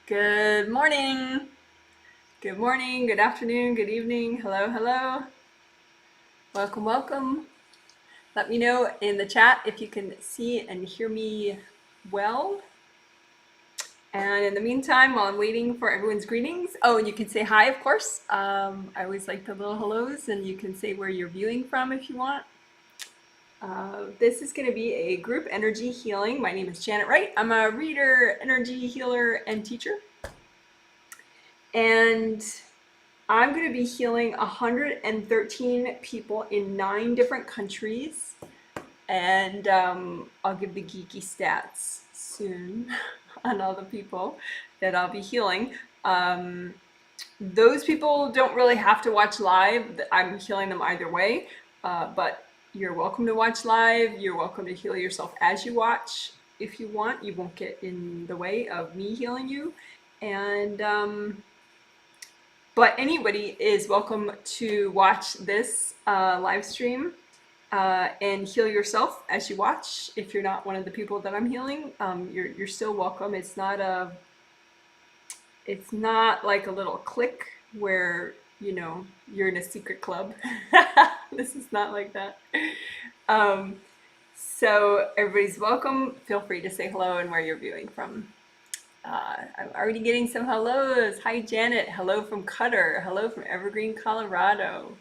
Good morning. Good morning, good afternoon, good evening. Hello, hello. Welcome, welcome. Let me know in the chat if you can see and hear me well. And in the meantime, while I'm waiting for everyone's greetings, oh, and you can say hi, of course. I always like the little hellos, and you can say where you're viewing from if you want. This is going to be a group energy healing. My name is Janet Wright. I'm a reader, energy healer, and teacher. And I'm going to be healing 113 people in 9 different countries. And I'll give the geeky stats soon on all the people that I'll be healing. Those people don't really have to watch live. I'm healing them either way, but you're welcome to watch live. You're welcome to heal yourself as you watch if you want. You won't get in the way of me healing you. And but anybody is welcome to watch this live stream and heal yourself as you watch. If you're not one of the people that I'm healing, you're still welcome. It's not like a little clique where you're in a secret club. This is not like that. So everybody's welcome. Feel free to say hello and where you're viewing from. I'm already getting some hellos. Hi, Janet. Hello from Qatar. Hello from Evergreen, Colorado.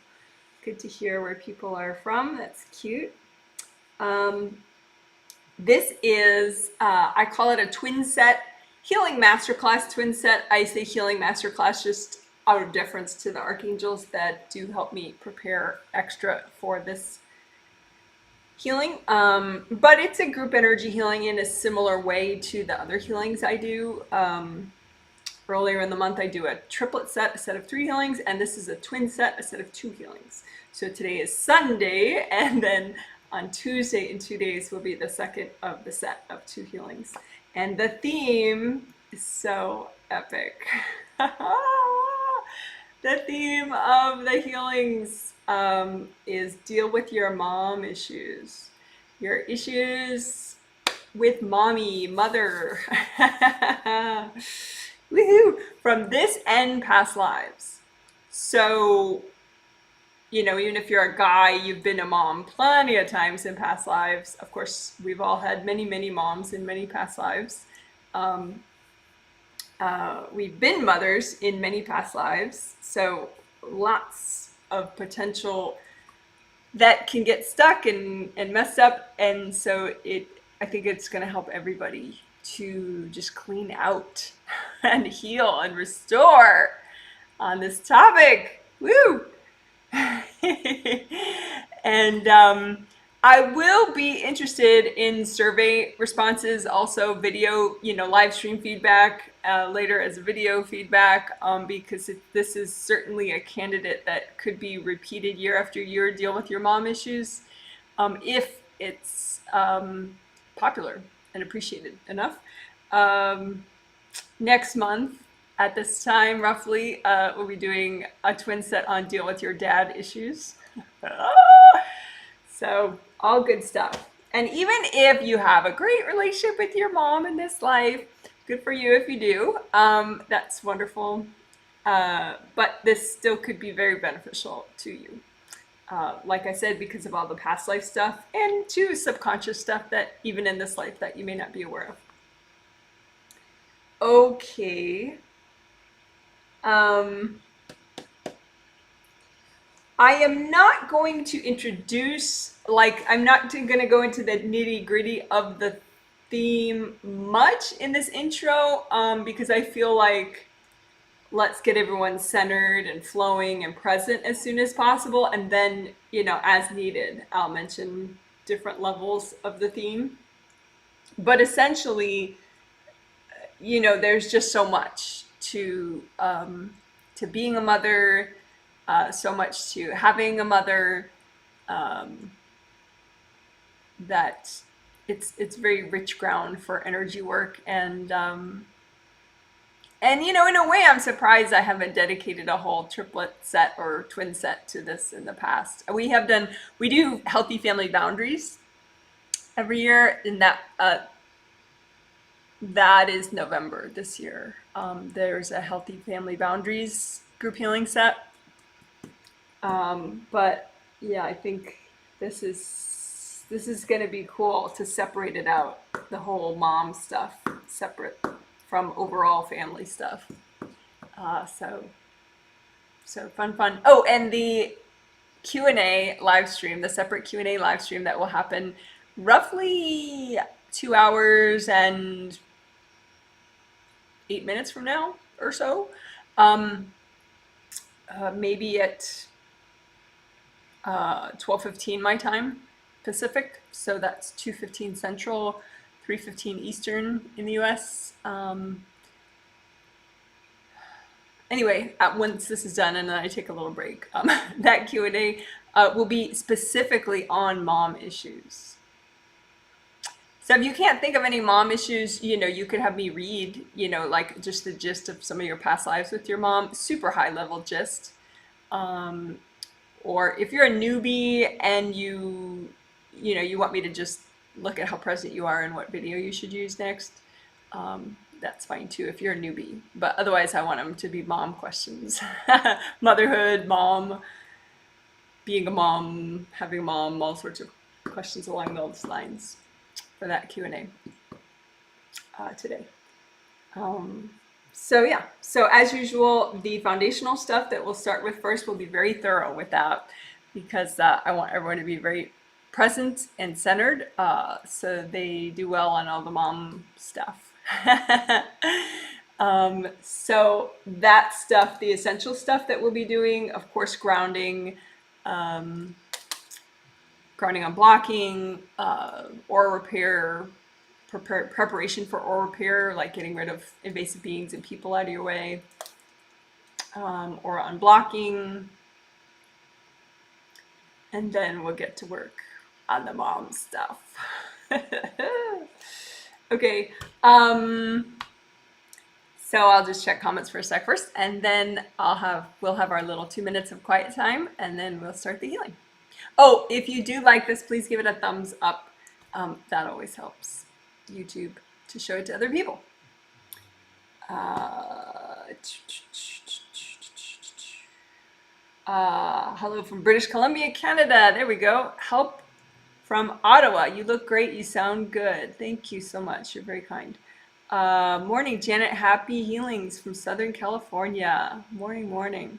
Good to hear where people are from. That's cute. This is, I call it a twin set healing masterclass. Twin set, I say healing masterclass just out of deference to the archangels that do help me prepare extra for this healing, but it's a group energy healing in a similar way to the other healings I do. Earlier in the month I do a triplet set, a set of 3 healings, and this is a twin set, a set of 2 healings. So today is Sunday, and then on Tuesday in 2 days will be the second of the set of 2 healings. And the theme is so epic. The theme of the healings is deal with your mom issues. Your issues with mommy, mother. Woohoo! From this and past lives. So, even if you're a guy, you've been a mom plenty of times in past lives. Of course, we've all had many, many moms in many past lives. We've been mothers in many past lives, so lots of potential that can get stuck and messed up, and so I think it's going to help everybody to just clean out and heal and restore on this topic. Woo! And I will be interested in survey responses, also video, live stream feedback later as video feedback, because this is certainly a candidate that could be repeated year after year, deal with your mom issues, if it's popular and appreciated enough. Next month, at this time, roughly, we'll be doing a twin set on deal with your dad issues. So, all good stuff. And even if you have a great relationship with your mom in this life, good for you if you do. That's wonderful. But this still could be very beneficial to you. Like I said, because of all the past life stuff and too subconscious stuff that even in this life that you may not be aware of. Okay. I am not going to introduce, I'm not going to go into the nitty gritty of the theme much in this intro, because I feel like let's get everyone centered and flowing and present as soon as possible. And then, as needed, I'll mention different levels of the theme. But essentially, there's just so much to being a mother, so much to having a mother, that it's very rich ground for energy work. And in a way, I'm surprised I haven't dedicated a whole triplet set or twin set to this in the past. We do healthy family boundaries every year, in that That is November this year. There's a Healthy Family Boundaries group healing set. But yeah, I think this is going to be cool to separate it out, the whole mom stuff separate from overall family stuff. So fun. Oh, and the Q&A live stream, the separate Q&A live stream that will happen roughly 2 hours and 8 minutes from now or so. Maybe at 12:15 my time Pacific, so that's 2:15 Central, 3:15 Eastern in the US. Anyway, once this is done and then I take a little break, that Q&A will be specifically on mom issues. So if you can't think of any mom issues, you could have me read, like just the gist of some of your past lives with your mom, super high level gist. Or if you're a newbie and you want me to just look at how present you are and what video you should use next, that's fine too if you're a newbie. But otherwise, I want them to be mom questions. Motherhood, mom, being a mom, having a mom, all sorts of questions along those lines for that Q&A today. So as usual, the foundational stuff that we'll start with first will be very thorough with that, because I want everyone to be very present and centered, so they do well on all the mom stuff. So that stuff, the essential stuff that we'll be doing, of course, grounding on blocking, aura repair, preparation for aura repair, like getting rid of invasive beings and people out of your way, aura unblocking, and then we'll get to work on the mom stuff. Okay, so I'll just check comments for a sec first, and then we'll have our little 2 minutes of quiet time, and then we'll start the healing. Oh, if you do like this, please give it a thumbs up. That always helps YouTube to show it to other people. Hello from British Columbia, Canada. There we go. Help from Ottawa. You look great. You sound good. Thank you so much. You're very kind. Morning, Janet. Happy healings from Southern California. Morning.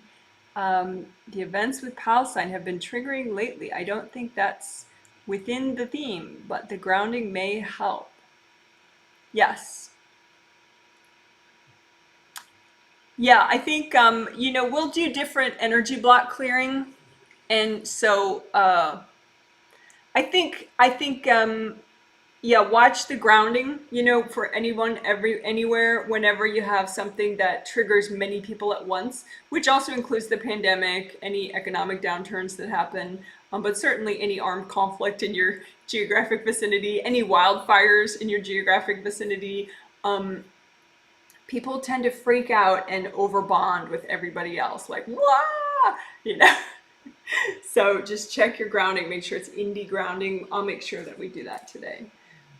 The events with Palestine have been triggering lately. I don't think that's within the theme, but the grounding may help. Yes. Yeah, I think, we'll do different energy block clearing. And so I think watch the grounding, for anyone, anywhere, whenever you have something that triggers many people at once, which also includes the pandemic, any economic downturns that happen, but certainly any armed conflict in your geographic vicinity, any wildfires in your geographic vicinity. People tend to freak out and overbond with everybody else, like, wah, So just check your grounding, make sure it's indie grounding. I'll make sure that we do that today.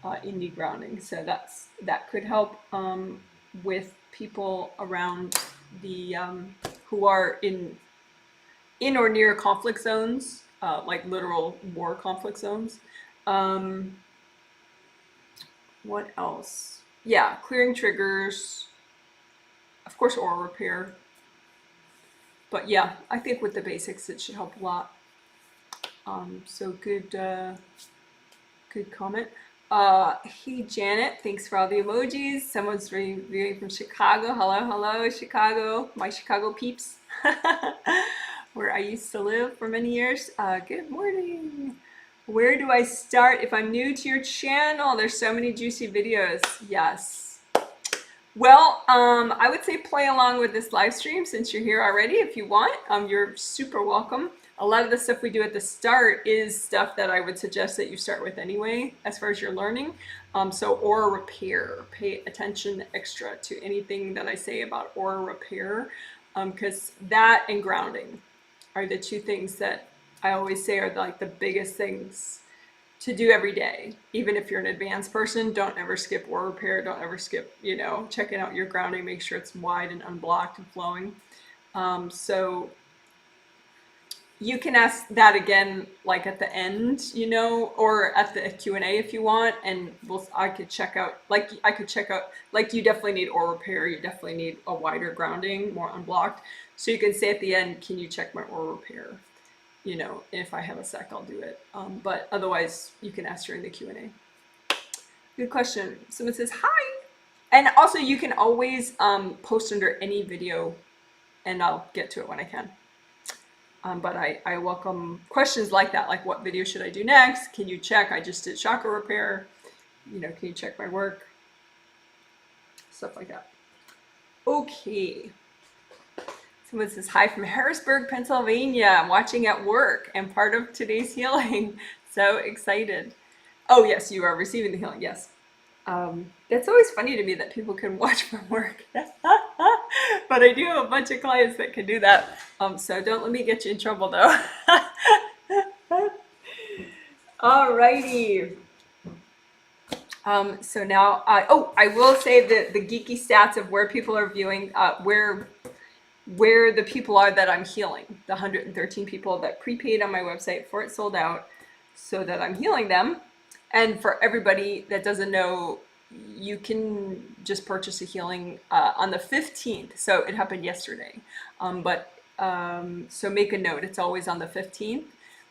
Indie grounding. So that could help with people around the who are in or near conflict zones, like literal war conflict zones. What else? Yeah, clearing triggers. Of course, aura repair. But yeah, I think with the basics, it should help a lot. So good comment. Hey Janet, thanks for all the emojis. Someone's viewing from Chicago. Hello, Chicago, my Chicago peeps, where I used to live for many years. Good morning. Where do I start if I'm new to your channel? There's so many juicy videos. Yes. Well, I would say play along with this live stream since you're here already. If you want, you're super welcome. A lot of the stuff we do at the start is stuff that I would suggest that you start with anyway, as far as you're learning. So aura repair, pay attention extra to anything that I say about aura repair, because that and grounding are the two things that I always say are like the biggest things to do every day. Even if you're an advanced person, don't ever skip oral repair. Don't ever skip, checking out your grounding, make sure it's wide and unblocked and flowing. So you can ask that again, like at the end, or at the Q&A if you want, and I could check out, like you definitely need oral repair, you definitely need a wider grounding, more unblocked. So you can say at the end, can you check my oral repair? If I have a sec, I'll do it. But otherwise, you can ask during the Q&A. Good question. Someone says, hi. And also, you can always post under any video, and I'll get to it when I can. But I welcome questions like that, like what video should I do next? Can you check? I just did chakra repair. Can you check my work? Stuff like that. Okay. Someone says, hi from Harrisburg, Pennsylvania. I'm watching at work and part of today's healing. So excited. Oh, yes, you are receiving the healing. Yes. It's always funny to me that people can watch from work. But I do have a bunch of clients that can do that. So don't let me get you in trouble, though. Alrighty. So now, I will say that the geeky stats of where people are viewing, where the people are that I'm healing, the 113 people that prepaid on my website before it sold out, so that I'm healing them. And for everybody that doesn't know, you can just purchase a healing on the 15th. So it happened yesterday. So make a note, it's always on the 15th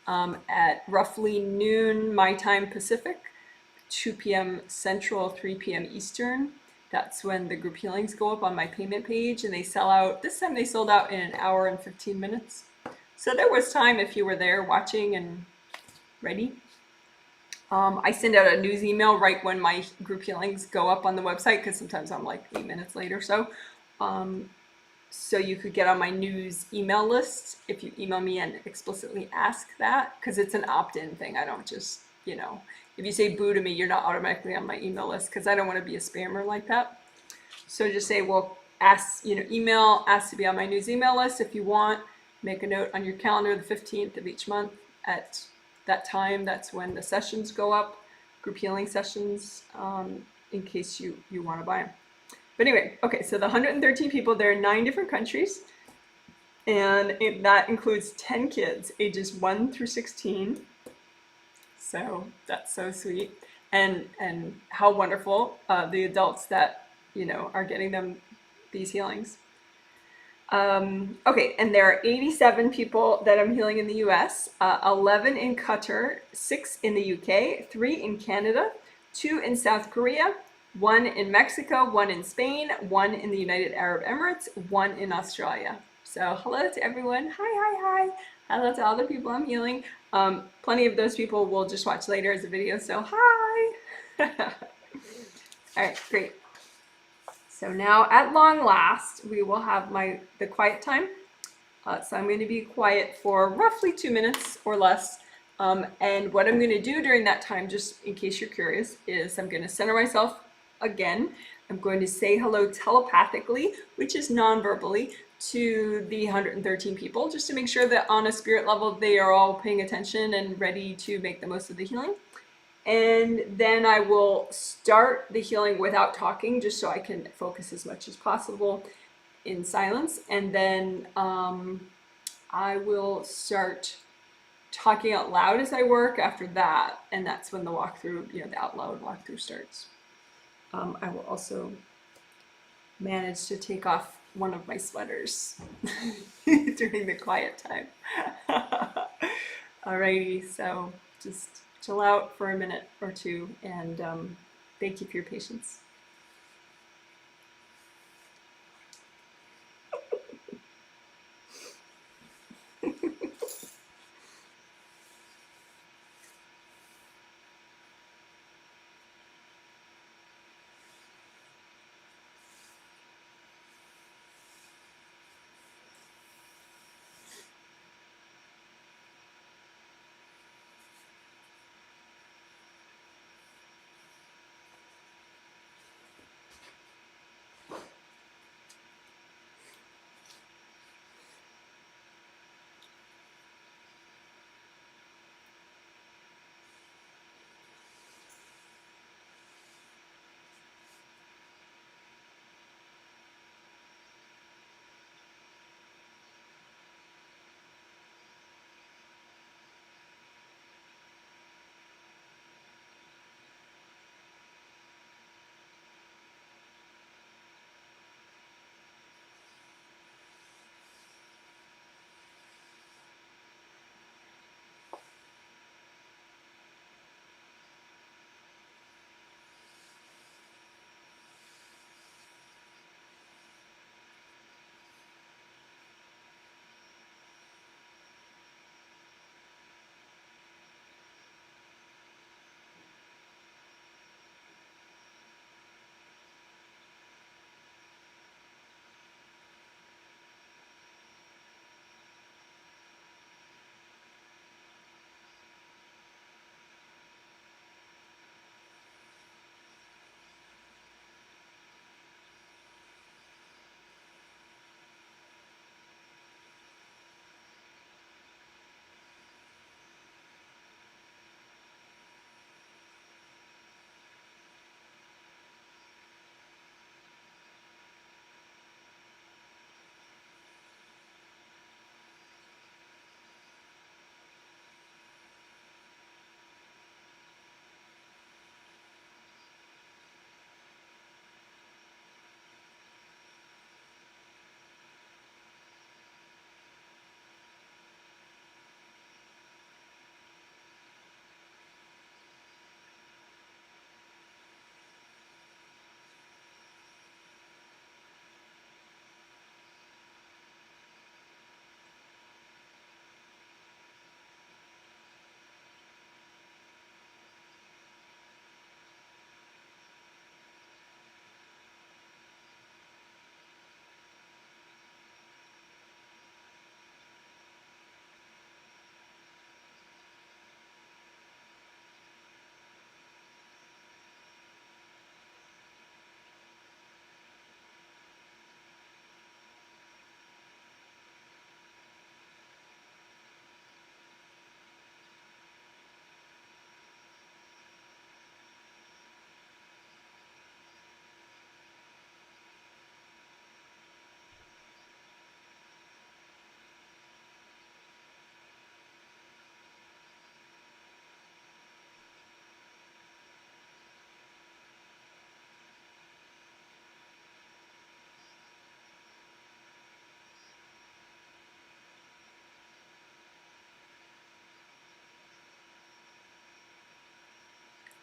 at roughly noon my time Pacific, 2 p.m. Central, 3 p.m. Eastern. That's when the group healings go up on my payment page, and they sell out. This time they sold out in an hour and 15 minutes. So there was time if you were there watching and ready. I send out a news email right when my group healings go up on the website, because sometimes I'm like 8 minutes late or so. So you could get on my news email list if you email me and explicitly ask that, because it's an opt-in thing. I don't just, if you say boo to me, you're not automatically on my email list, because I don't want to be a spammer like that. So just say, well, email, ask to be on my news email list if you want. Make a note on your calendar the 15th of each month at that time. That's when the sessions go up, group healing sessions, in case you want to buy them. But anyway, okay, so the 113 people, they're in 9 different countries, and that includes 10 kids, ages 1 through 16. So that's so sweet. And how wonderful the adults that, are getting them these healings. Okay, and there are 87 people that I'm healing in the US, 11 in Qatar, 6 in the UK, 3 in Canada, 2 in South Korea, 1 in Mexico, 1 in Spain, 1 in the United Arab Emirates, 1 in Australia. So hello to everyone. Hi. Hello to all the people I'm healing. Plenty of those people will just watch later as a video, so hi. All right, great. So now, at long last, we will have the quiet time. So I'm going to be quiet for roughly 2 minutes or less. And what I'm going to do during that time, just in case you're curious, is I'm going to center myself again. I'm going to say hello telepathically, which is non-verbally, to the 113 people, just to make sure that on a spirit level, they are all paying attention and ready to make the most of the healing. And then I will start the healing without talking, just so I can focus as much as possible in silence. And then I will start talking out loud as I work after that. And that's when the walkthrough, the out loud walkthrough starts. I will also manage to take off one of my sweaters during the quiet time. Alrighty, so just chill out for a minute or two, and thank you for your patience.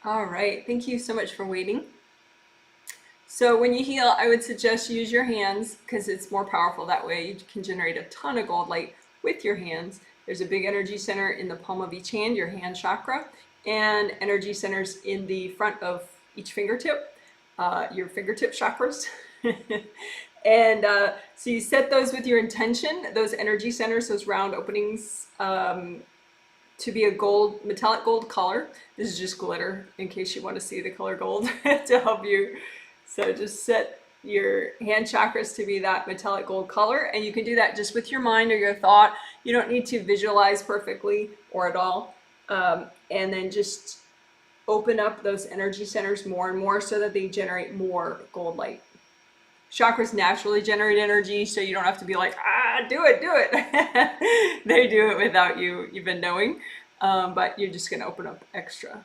All right, thank you so much for waiting. So when you heal, I would suggest you use your hands because it's more powerful that way. You can generate a ton of gold light with your hands. There's a big energy center in the palm of each hand, your hand chakra, and energy centers in the front of each fingertip, your fingertip chakras. And so you set those with your intention, those energy centers, those round openings, to be a gold, metallic gold color. This is just glitter in case you want to see the color gold to help you. So just set your hand chakras to be that metallic gold color, and you can do that just with your mind or your thought. You don't need to visualize perfectly or at all. And then just open up those energy centers more and more so that they generate more gold light. Chakras naturally generate energy, so you don't have to be like, do it. They do it without you even knowing, but you're just going to open up extra.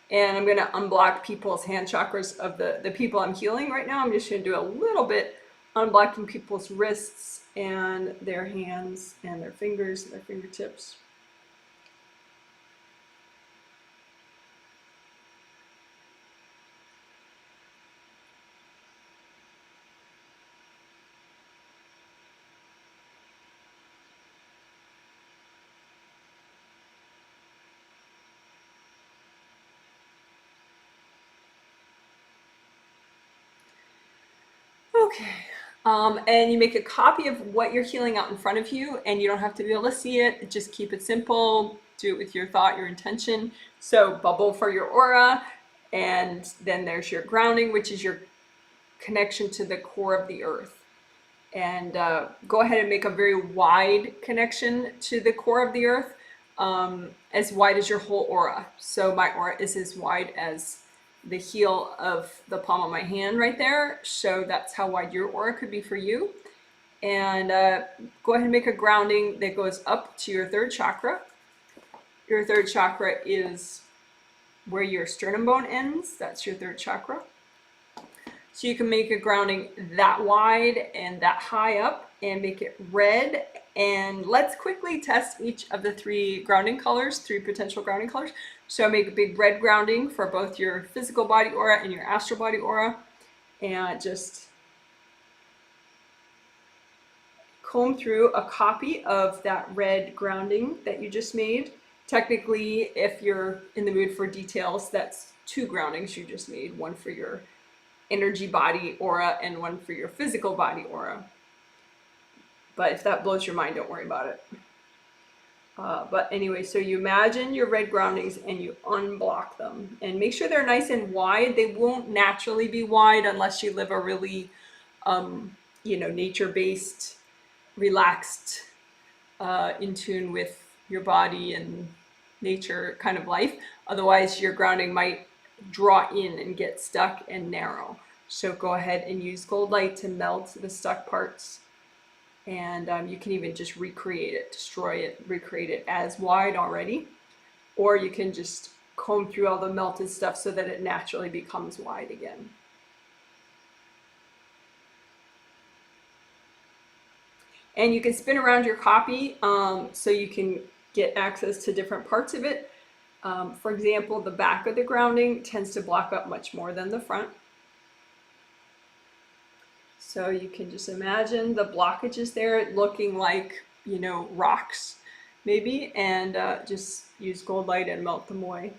And I'm going to unblock people's hand chakras of the people I'm healing right now. I'm just going to do a little bit unblocking people's wrists and their hands and their fingers and their fingertips. Okay, and you make a copy of what you're healing out in front of you, and you don't have to be able to see it. Just keep it simple. Do it with your thought, your intention. So bubble for your aura, and then there's your grounding, which is your connection to the core of the earth. And go ahead and make a very wide connection to the core of the earth, as wide as your whole aura. So my aura is as wide as the heel of the palm of my hand right there. So that's how wide your aura could be for you. And go ahead and make a grounding that goes up to your third chakra. Your third chakra is where your sternum bone ends. That's your third chakra. So you can make a grounding that wide and that high up and make it red. And let's quickly test each of the three grounding colors, three potential grounding colors. So make a big red grounding for both your physical body aura and your astral body aura. And just comb through a copy of that red grounding that you just made. Technically, if you're in the mood for details, that's two groundings you just made, one for your energy body aura and one for your physical body aura. But if that blows your mind, don't worry about it. But anyway, so you imagine your red groundings and you unblock them and make sure they're nice and wide. They won't naturally be wide unless you live a really, nature-based, relaxed, in tune with your body and nature kind of life. Otherwise, your grounding might draw in and get stuck and narrow. So go ahead and use gold light to melt the stuck parts. And you can even just recreate it, destroy it, recreate it as wide already. Or you can just comb through all the melted stuff so that it naturally becomes wide again. And you can spin around your copy so you can get access to different parts of it. For example, the back of the grounding tends to block up much more than the front. So you can just imagine the blockages there looking like, rocks maybe, and just use gold light and melt them away.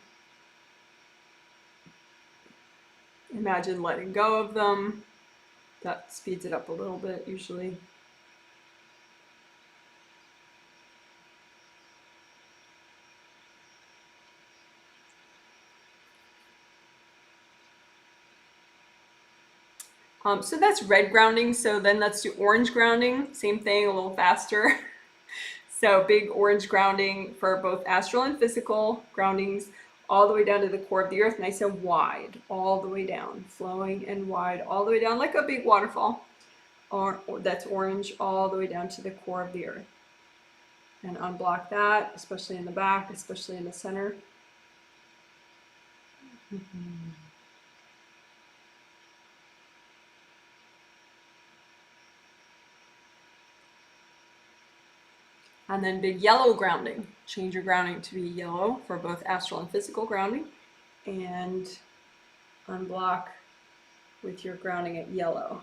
Imagine letting go of them. That speeds it up a little bit usually. So that's red grounding. So then let's do orange grounding. Same thing, a little faster. So big orange grounding for both astral and physical groundings, all the way down to the core of the earth, nice and wide, all the way down, flowing and wide, all the way down like a big waterfall. Or that's orange, all the way down to the core of the earth. And unblock that, especially in the back, especially in the center. And then big yellow grounding. Change your grounding to be yellow for both astral and physical grounding. and unblock with your grounding at yellow.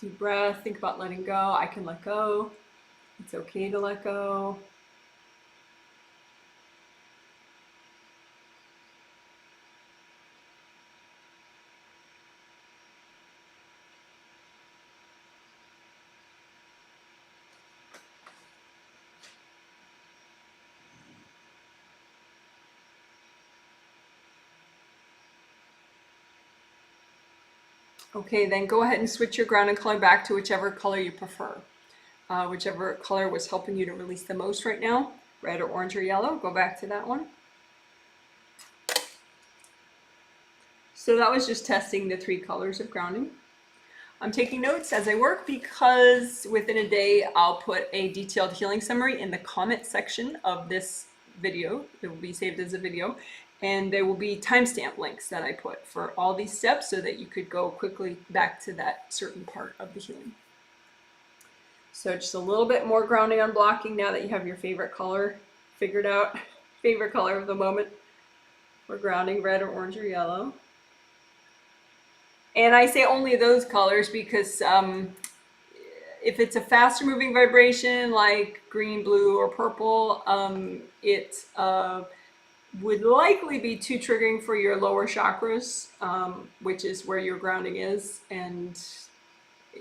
Deep breath, think about letting go. I can let go. It's okay to let go. Okay, then go ahead and switch your grounding color back to whichever color you prefer. Whichever color was helping you to release the most right now, red or orange or yellow, go back to that one. So that was just testing the 3 colors of grounding. I'm taking notes as I work because within a day I'll put a detailed healing summary in the comment section of this video. It will be saved as a video, and there will be timestamp links that I put for all these steps so that you could go quickly back to that certain part of the healing. So just a little bit more grounding unblocking now that you have your favorite color figured out. Favorite color of the moment. We're grounding red or orange or yellow. And I say only those colors because if it's a faster moving vibration like green, blue, or purple, it would likely be too triggering for your lower chakras, which is where your grounding is. And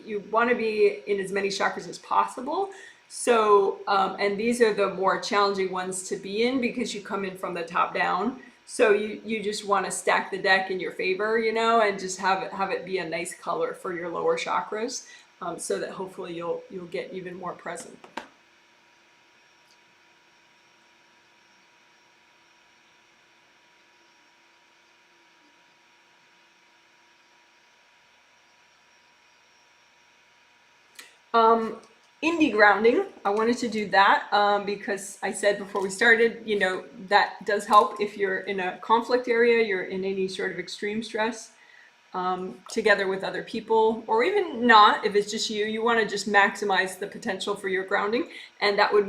you want to be in as many chakras as possible. So, and these are the more challenging ones to be in because you come in from the top down. So you just want to stack the deck in your favor, you know, and just have it be a nice color for your lower chakras, so that hopefully you'll get even more present. Indie grounding, I wanted to do that because I said before we started, you know, that does help if you're in a conflict area, you're in any sort of extreme stress, together with other people, or even not, if it's just you want to just maximize the potential for your grounding, and that would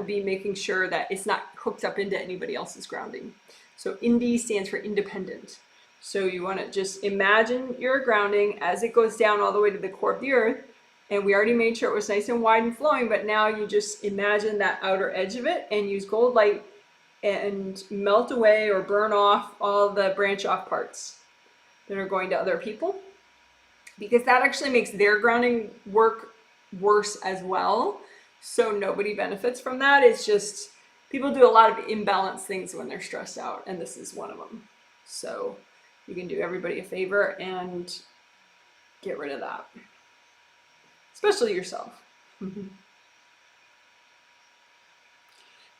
be making sure that it's not hooked up into anybody else's grounding. So indie stands for independent. So you want to just imagine your grounding as it goes down all the way to the core of the earth. And we already made sure it was nice and wide and flowing, but now you just imagine that outer edge of it and use gold light and melt away or burn off all the branch off parts that are going to other people, because that actually makes their grounding work worse as well. So nobody benefits from that. It's just people do a lot of imbalanced things when they're stressed out, and this is one of them. So you can do everybody a favor and get rid of that. Especially yourself.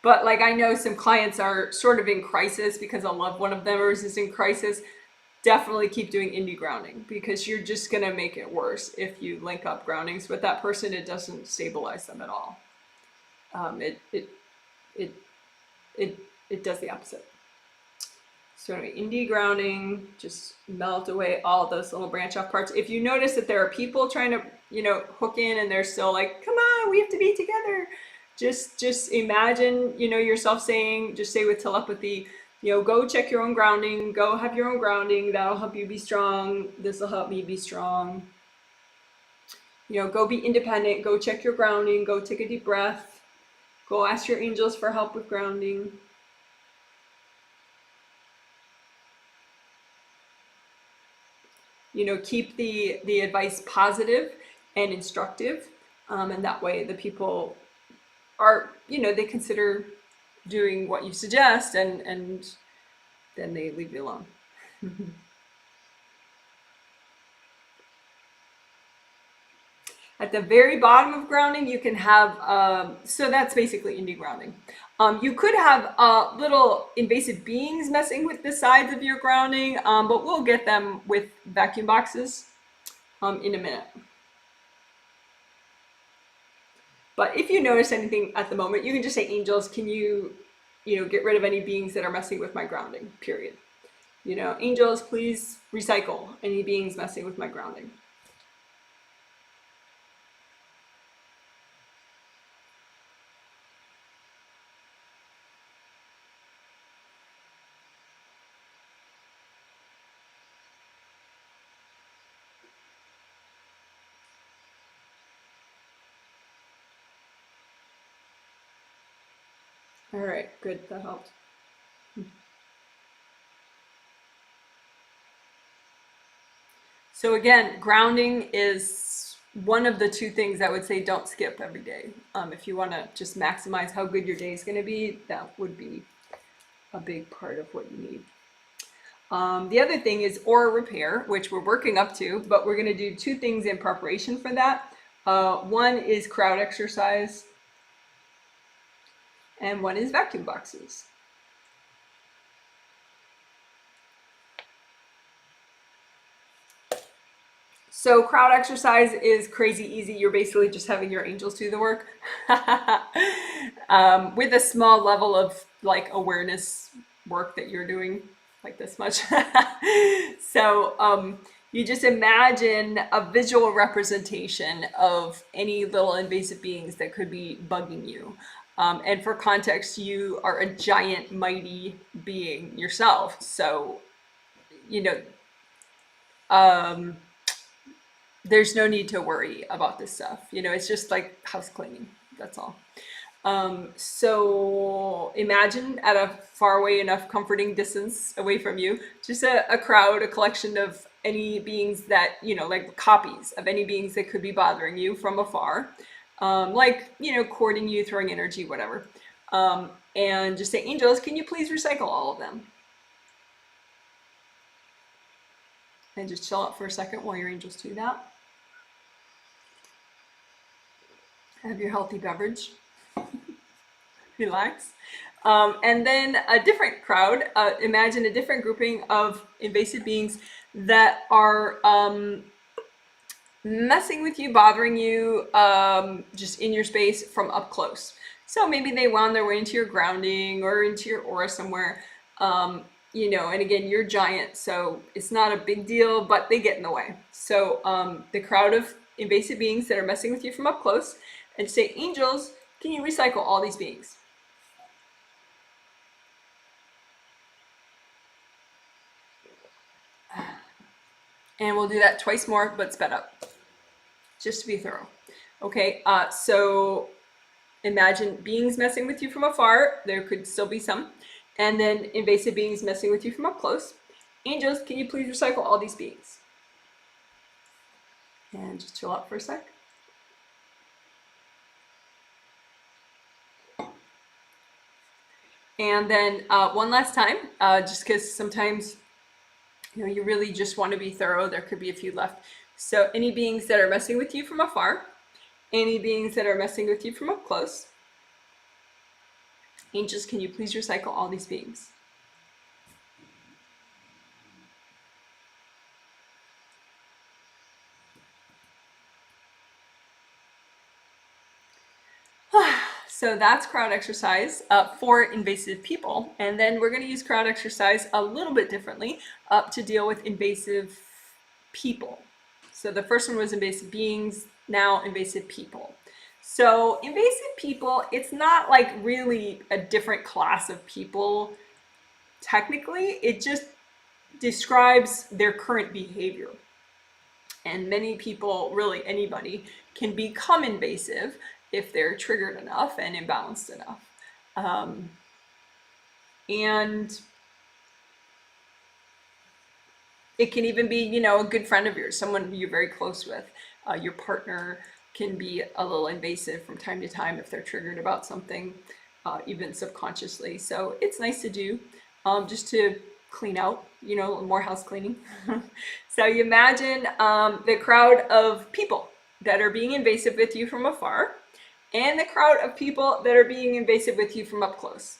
But like, I know some clients are sort of in crisis because a loved one of them is in crisis. Definitely keep doing indie grounding because you're just going to make it worse if you link up groundings with that person. It doesn't stabilize them at all. It does the opposite. So anyway, indie grounding, just melt away all those little branch off parts. If you notice that there are people trying to, you know, hook in and they're still like, come on, we have to be together. Just imagine, you know, yourself saying, just say with telepathy, you know, go check your own grounding, go have your own grounding. That'll help you be strong. This will help me be strong. You know, go be independent, go check your grounding, go take a deep breath, go ask your angels for help with grounding. You know, keep the advice positive and instructive, and that way the people are, you know, they consider doing what you suggest, and then they leave you alone. At the very bottom of grounding, you can have, so that's basically indie grounding. You could have little invasive beings messing with the sides of your grounding, but we'll get them with vacuum boxes in a minute. But if you notice anything at the moment, you can just say, angels, can you know, get rid of any beings that are messing with my grounding, period. You know, angels, please recycle any beings messing with my grounding. All right, good, that helped. So again, grounding is one of the two things I would say don't skip every day. If you want to just maximize how good your day is going to be, that would be a big part of what you need. The other thing is aura repair, which we're working up to, but we're going to do two things in preparation for that. One is crowd exercise, and one is vacuum boxes. So crowd exercise is crazy easy. You're basically just having your angels do the work with a small level of like awareness work that you're doing, like this much. So you just imagine a visual representation of any little invasive beings that could be bugging you. And for context, you are a giant, mighty being yourself. So, you know, um, there's no need to worry about this stuff. It's just like house cleaning. That's all. So imagine at a far away enough comforting distance away from you, just a crowd, a collection of any beings that, like copies of any beings that could be bothering you from afar, like, courting you, throwing energy, whatever. And just say, angels, can you please recycle all of them? And just chill out for a second while your angels do that. Have your healthy beverage. Relax. And then a different crowd, imagine a different grouping of invasive beings that are messing with you, bothering you, just in your space from up close. So maybe they wound their way into your grounding or into your aura somewhere. And again, you're giant, so it's not a big deal, but they get in the way. So the crowd of invasive beings that are messing with you from up close, and say, angels, can you recycle all these beings? And we'll do that twice more, but sped up, just to be thorough. Okay, so imagine beings messing with you from afar. There could still be some. And then invasive beings messing with you from up close. Angels, can you please recycle all these beings? And just chill out for a sec. And then one last time, just because sometimes you really just want to be thorough. There could be a few left. So any beings that are messing with you from afar, any beings that are messing with you from up close, angels, can you please recycle all these beings? So that's crowd exercise for invasive people. And then we're going to use crowd exercise a little bit differently to deal with invasive people. So the first one was invasive beings, now invasive people. So invasive people, it's not like really a different class of people technically. It just describes their current behavior. And many people, really anybody, can become invasive if they're triggered enough and imbalanced enough. And it can even be, a good friend of yours, someone you're very close with. Your partner can be a little invasive from time to time if they're triggered about something, even subconsciously. So it's nice to do just to clean out, more house cleaning. So you imagine the crowd of people that are being invasive with you from afar, and the crowd of people that are being invasive with you from up close.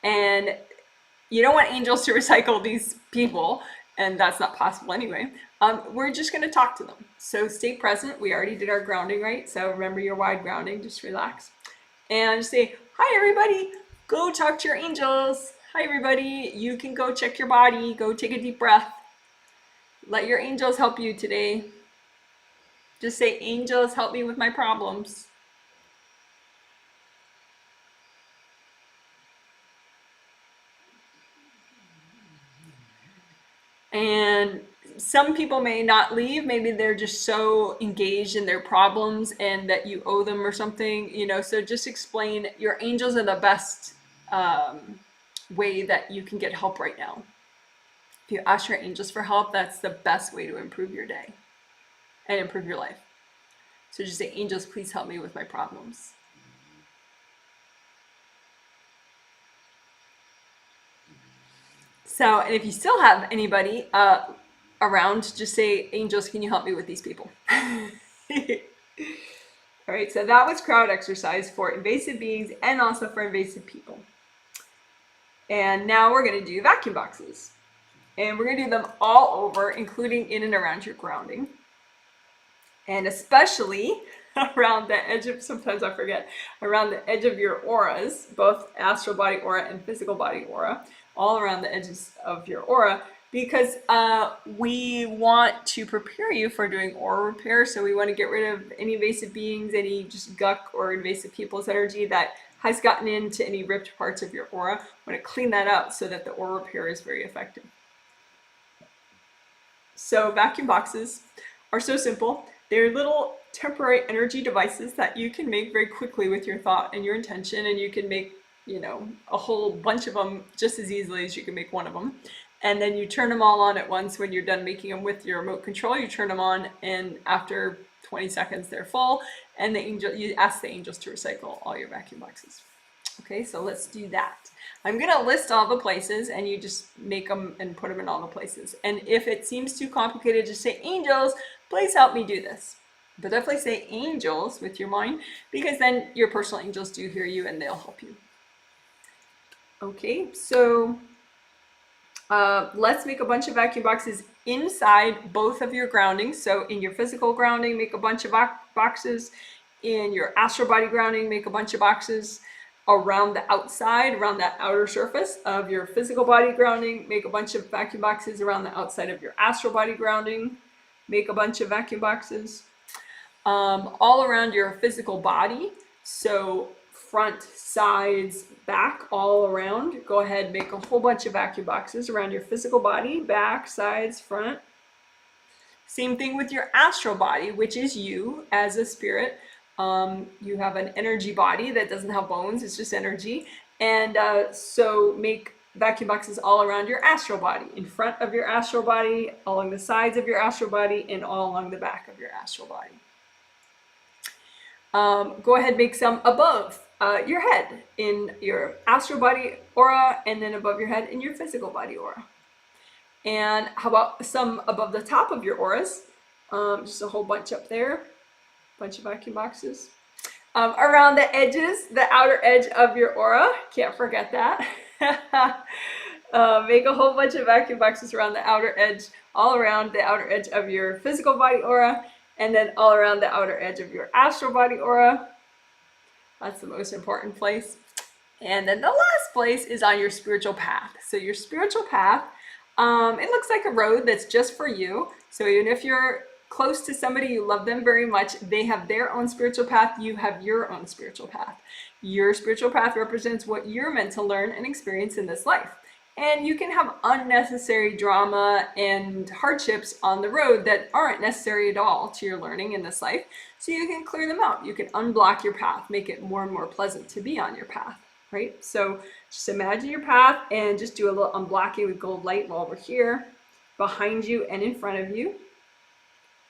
And you don't want angels to recycle these people, and that's not possible anyway. We're just going to talk to them. So stay present. We already did our grounding, right? So remember your wide grounding, just relax. And say, hi everybody, go talk to your angels. Hi everybody, you can go check your body, go take a deep breath. Let your angels help you today. Just say, angels, help me with my problems. And some people may not leave. Maybe they're just so engaged in their problems and that you owe them or something, you know. So just explain your angels are the best way that you can get help right now. If you ask your angels for help, that's the best way to improve your day and improve your life. So just say, angels, please help me with my problems. So, and if you still have anybody around, just say, angels, can you help me with these people? All right, so that was crowd exercise for invasive beings and also for invasive people. And now we're going to do vacuum boxes. And we're going to do them all over, including in and around your grounding. And especially around the edge of, sometimes I forget, around the edge of your auras, both astral body aura and physical body aura, all around the edges of your aura, because we want to prepare you for doing aura repair. So we want to get rid of any invasive beings, any just guck or invasive people's energy that has gotten into any ripped parts of your aura. We want to clean that up so that the aura repair is very effective. So vacuum boxes are so simple. They're little temporary energy devices that you can make very quickly with your thought and your intention, and you can make, you know, a whole bunch of them just as easily as you can make one of them. And then you turn them all on at once. When you're done making them with your remote control, you turn them on, and after 20 seconds they're full, and you ask the angels to recycle all your vacuum boxes. Okay, so let's do that. I'm going to list all the places, and you just make them and put them in all the places. And if it seems too complicated, just say, angels, please help me do this. But definitely say angels with your mind, because then your personal angels do hear you and they'll help you. Okay, so let's make a bunch of vacuum boxes inside both of your groundings. So in your physical grounding, make a bunch of boxes. In your astral body grounding, make a bunch of boxes. Around the outside, around that outer surface of your physical body grounding, make a bunch of vacuum boxes. Around the outside of your astral body grounding, make a bunch of vacuum boxes. All around your physical body, so front, sides, back, all around, go ahead, make a whole bunch of vacuum boxes around your physical body, back, sides, front. Same thing with your astral body, which is you as a spirit. You have an energy body that doesn't have bones, it's just energy. And so make vacuum boxes all around your astral body, in front of your astral body, along the sides of your astral body, and all along the back of your astral body. Go ahead, make some above your head in your astral body aura, and then above your head in your physical body aura. And how about some above the top of your auras? Just a whole bunch up there. Bunch of vacuum boxes. Around the edges, the outer edge of your aura, can't forget that. Make a whole bunch of vacuum boxes around the outer edge, all around the outer edge of your physical body aura, and then all around the outer edge of your astral body aura. That's the most important place. And then the last place is on your spiritual path. So your spiritual path, it looks like a road that's just for you. So even if you're close to somebody, you love them very much, they have their own spiritual path, you have your own spiritual path. Your spiritual path represents what you're meant to learn and experience in this life. And you can have unnecessary drama and hardships on the road that aren't necessary at all to your learning in this life. So you can clear them out. You can unblock your path, make it more and more pleasant to be on your path, right? So just imagine your path and just do a little unblocking with gold light while we're here, behind you and in front of you.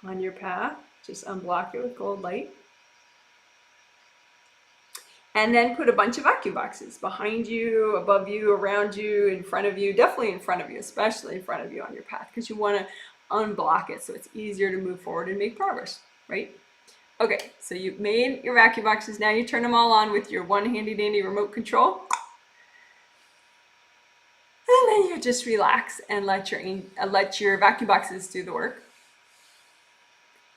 On your path, just unblock it with gold light. And then put a bunch of vacuum boxes behind you, above you, around you, in front of you, definitely in front of you, especially in front of you on your path, because you want to unblock it so it's easier to move forward and make progress, right? Okay, so you've made your vacuum boxes. Now you turn them all on with your one handy dandy remote control. And then you just relax and let your vacuum boxes do the work.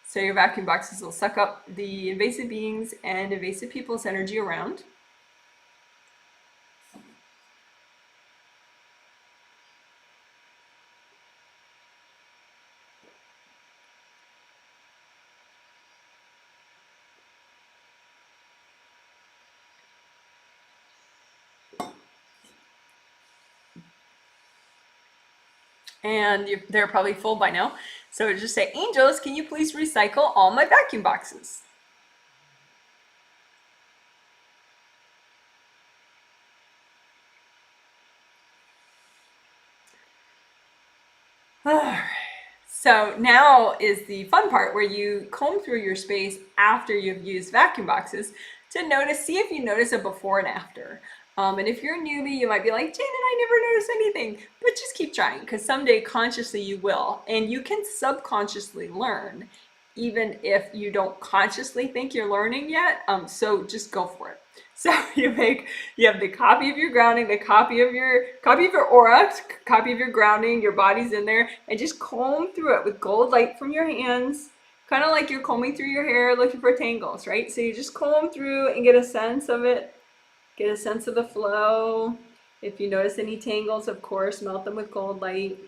So your vacuum boxes will suck up the invasive beings and invasive people's energy around. and they're probably full by now. So just say, angels, can you please recycle all my vacuum boxes? So now is the fun part where you comb through your space after you've used vacuum boxes to see if you notice a before and after. And if you're a newbie, you might be like, Janet, I never noticed anything, but just keep trying because someday consciously you will. And you can subconsciously learn even if you don't consciously think you're learning yet. So just go for it. So you have the copy of your grounding, the copy of your aura, copy of your grounding, your body's in there, and just comb through it with gold light from your hands, kind of like you're combing through your hair looking for tangles, right? So you just comb through and get a sense of it, get a sense of the flow. If you notice any tangles, of course, melt them with gold light.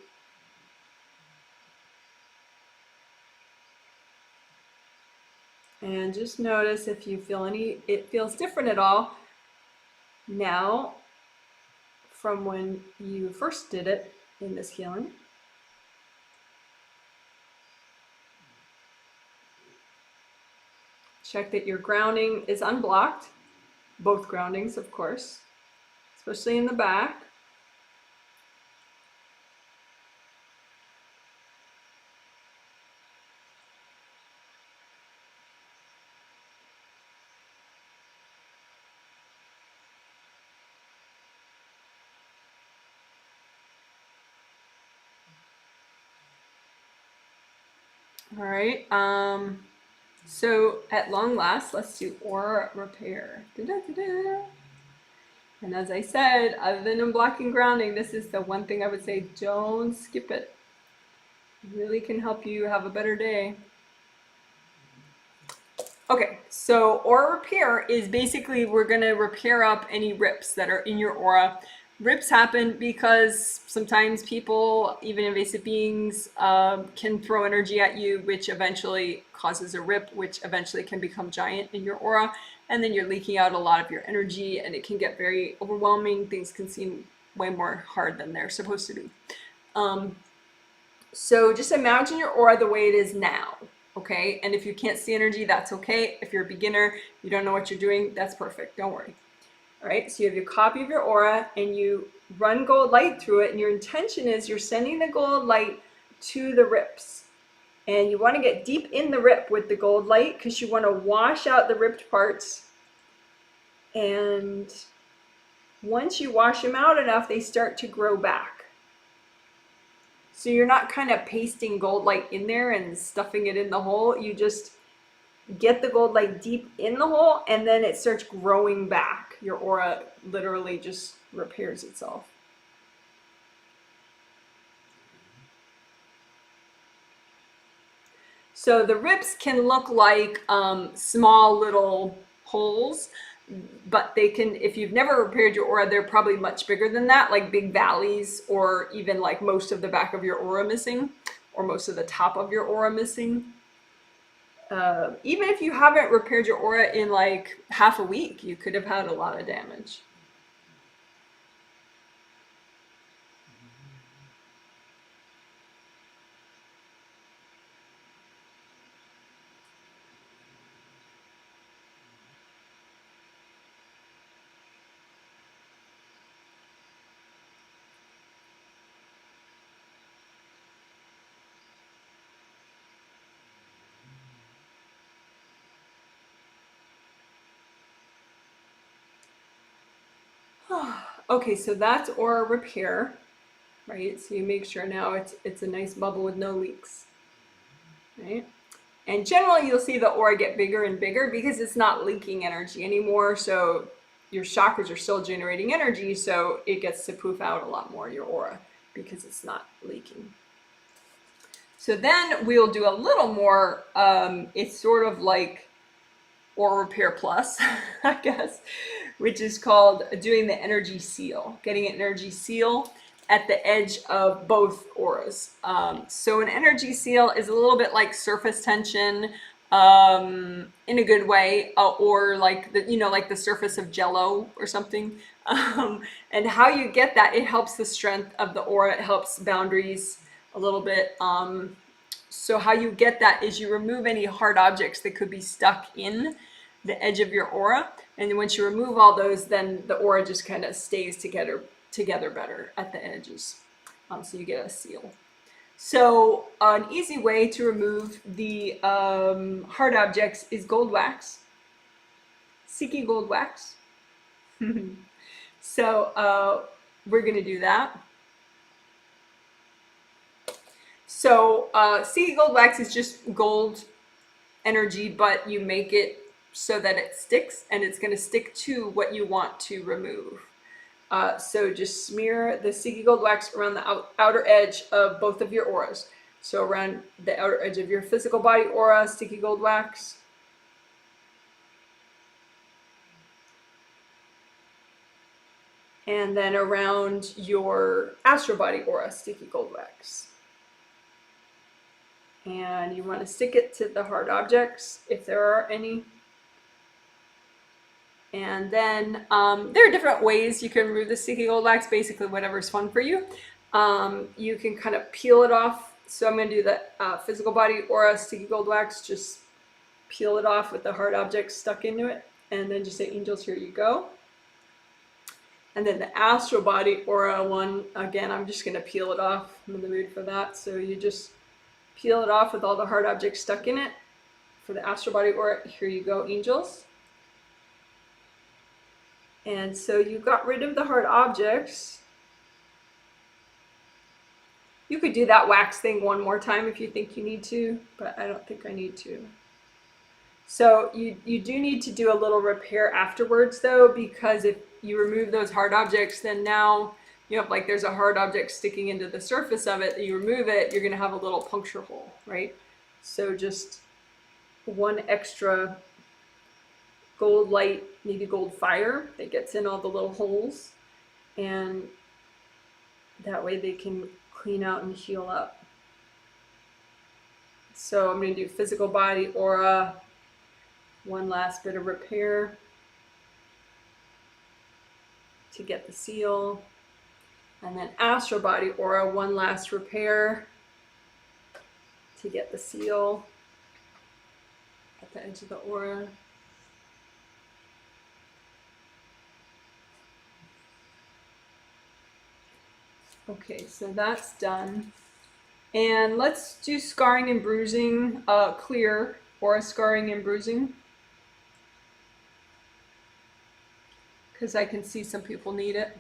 And just notice if you feel it feels different at all now from when you first did it in this healing. Check that your grounding is unblocked, both groundings, of course, especially in the back. All right. So at long last, let's do aura repair. Da-da-da-da. And as I said, other than unblocking grounding, this is the one thing I would say, don't skip it. It really can help you have a better day. Okay, so aura repair is basically we're going to repair up any rips that are in your aura. Rips happen because sometimes people, even invasive beings, can throw energy at you, which eventually causes a rip, which eventually can become giant in your aura. And then you're leaking out a lot of your energy, and it can get very overwhelming. Things can seem way more hard than they're supposed to be. So just imagine your aura the way it is now. Okay, and if you can't see energy, that's okay. If you're a beginner, you don't know what you're doing, that's perfect. Don't worry. All right, so you have your copy of your aura and you run gold light through it, and your intention is you're sending the gold light to the rips. And you want to get deep in the rip with the gold light because you want to wash out the ripped parts. And once you wash them out enough, they start to grow back. So you're not kind of pasting gold light in there and stuffing it in the hole. You just get the gold light deep in the hole and then it starts growing back. Your aura literally just repairs itself. So the rips can look like small little holes, but they can, if you've never repaired your aura, they're probably much bigger than that, like big valleys, or even like most of the back of your aura missing, or most of the top of your aura missing. Even if you haven't repaired your aura in like half a week, you could have had a lot of damage. Okay, so that's aura repair, right? So you make sure now it's a nice bubble with no leaks, right? And generally you'll see the aura get bigger and bigger because it's not leaking energy anymore. So your chakras are still generating energy, so it gets to poof out a lot more, your aura, because it's not leaking. So then we'll do a little more, it's sort of like aura repair plus, I guess, which is called doing the energy seal, getting an energy seal at the edge of both auras. So an energy seal is a little bit like surface tension in a good way, or like like the surface of Jello or something. And how you get that, it helps the strength of the aura, it helps boundaries. a little bit. So how you get that is you remove any hard objects that could be stuck in the edge of your aura. And then once you remove all those, then the aura just kind of stays together better at the edges. So you get a seal. So an easy way to remove the hard objects is gold wax, sticky gold wax. So we're going to do that. So sticky gold wax is just gold energy, but you make it so that it sticks, and it's going to stick to what you want to remove. So just smear the sticky gold wax around the outer edge of both of your auras. So around the outer edge of your physical body aura, sticky gold wax. And then around your astral body aura, sticky gold wax. And you want to stick it to the hard objects, if there are any. And then there are different ways you can remove the sticky gold wax, basically whatever's fun for you. You can kind of peel it off. So I'm going to do the physical body aura sticky gold wax, just peel it off with the hard objects stuck into it. And then just say, angels, here you go. And then the astral body aura one, again, I'm just going to peel it off. I'm in the mood for that. So you just peel it off with all the hard objects stuck in it. For the astral body aura, here you go, angels. And so you got rid of the hard objects. You could do that wax thing one more time if you think you need to, but I don't think I need to. So you do need to do a little repair afterwards though, because if you remove those hard objects, then now you have like there's a hard object sticking into the surface of it. You remove it, you're gonna have a little puncture hole, right? So just one extra gold light, maybe gold fire that gets in all the little holes, and that way they can clean out and heal up. So I'm going to do physical body aura, one last bit of repair to get the seal, and then astral body aura, one last repair to get the seal at the edge of the aura. Okay, so that's done. And let's do scarring and bruising, clear aura scarring and bruising. Because I can see some people need it.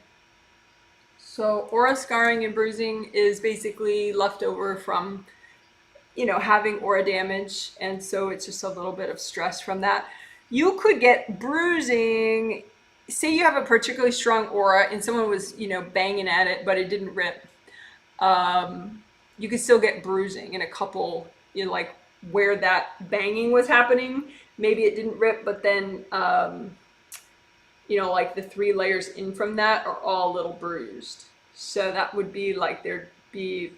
So aura scarring and bruising is basically left over from, you know, having aura damage. And so it's just a little bit of stress from that. You could get bruising. Say you have a particularly strong aura and someone was, you know, banging at it, but it didn't rip. You could still get bruising in a couple, you know, like where that banging was happening. Maybe it didn't rip, but then, you know, like the 3 layers in from that are all a little bruised. So that would be like there'd be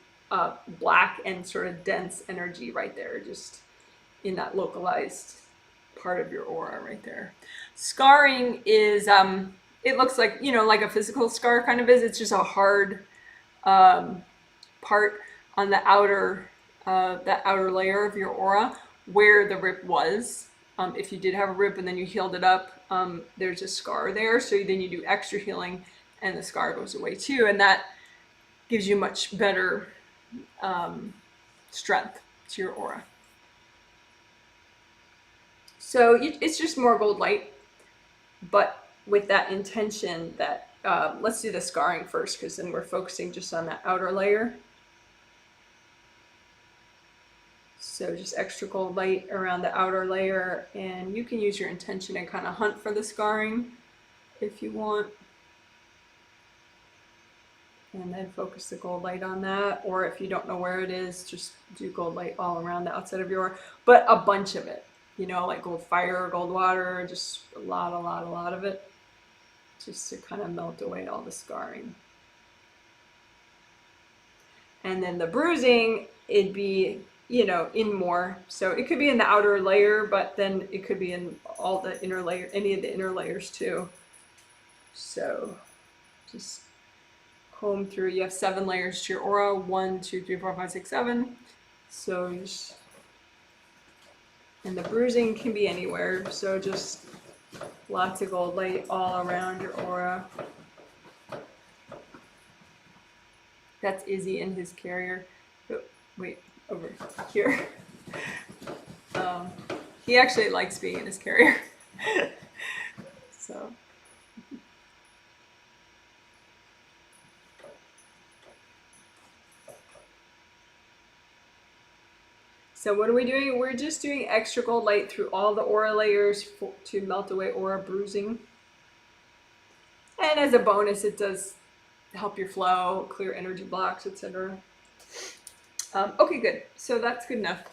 black and sort of dense energy right there, just in that localized part of your aura right there. Scarring is, it looks like, you know, like a physical scar kind of is. It's just a hard part on the outer, that outer layer of your aura where the rip was. If you did have a rip and then you healed it up, there's a scar there. So then you do extra healing and the scar goes away too. And that gives you much better strength to your aura. So it's just more gold light, but with that intention that, let's do the scarring first, because then we're focusing just on that outer layer. So just extra gold light around the outer layer, and you can use your intention and kind of hunt for the scarring if you want. And then focus the gold light on that, or if you don't know where it is, just do gold light all around the outside of your aura, but a bunch of it. You know, like gold fire, gold water, just a lot of it, just to kind of melt away all the scarring. And then the bruising, it'd be, you know, in more. So it could be in the outer layer, but then it could be in all the inner layer, any of the inner layers too. So just comb through. You have 7 layers to your aura. 1, 2, 3, 4, 5, 6, 7. So just, and the bruising can be anywhere. So just lots of gold light all around your aura. That's Izzy and his carrier. Oh, wait, over here. He actually likes being in his carrier. So. So what are we doing? We're just doing extra gold light through all the aura layers to melt away aura bruising. And as a bonus, it does help your flow, clear energy blocks, etc. Okay, good. So that's good enough.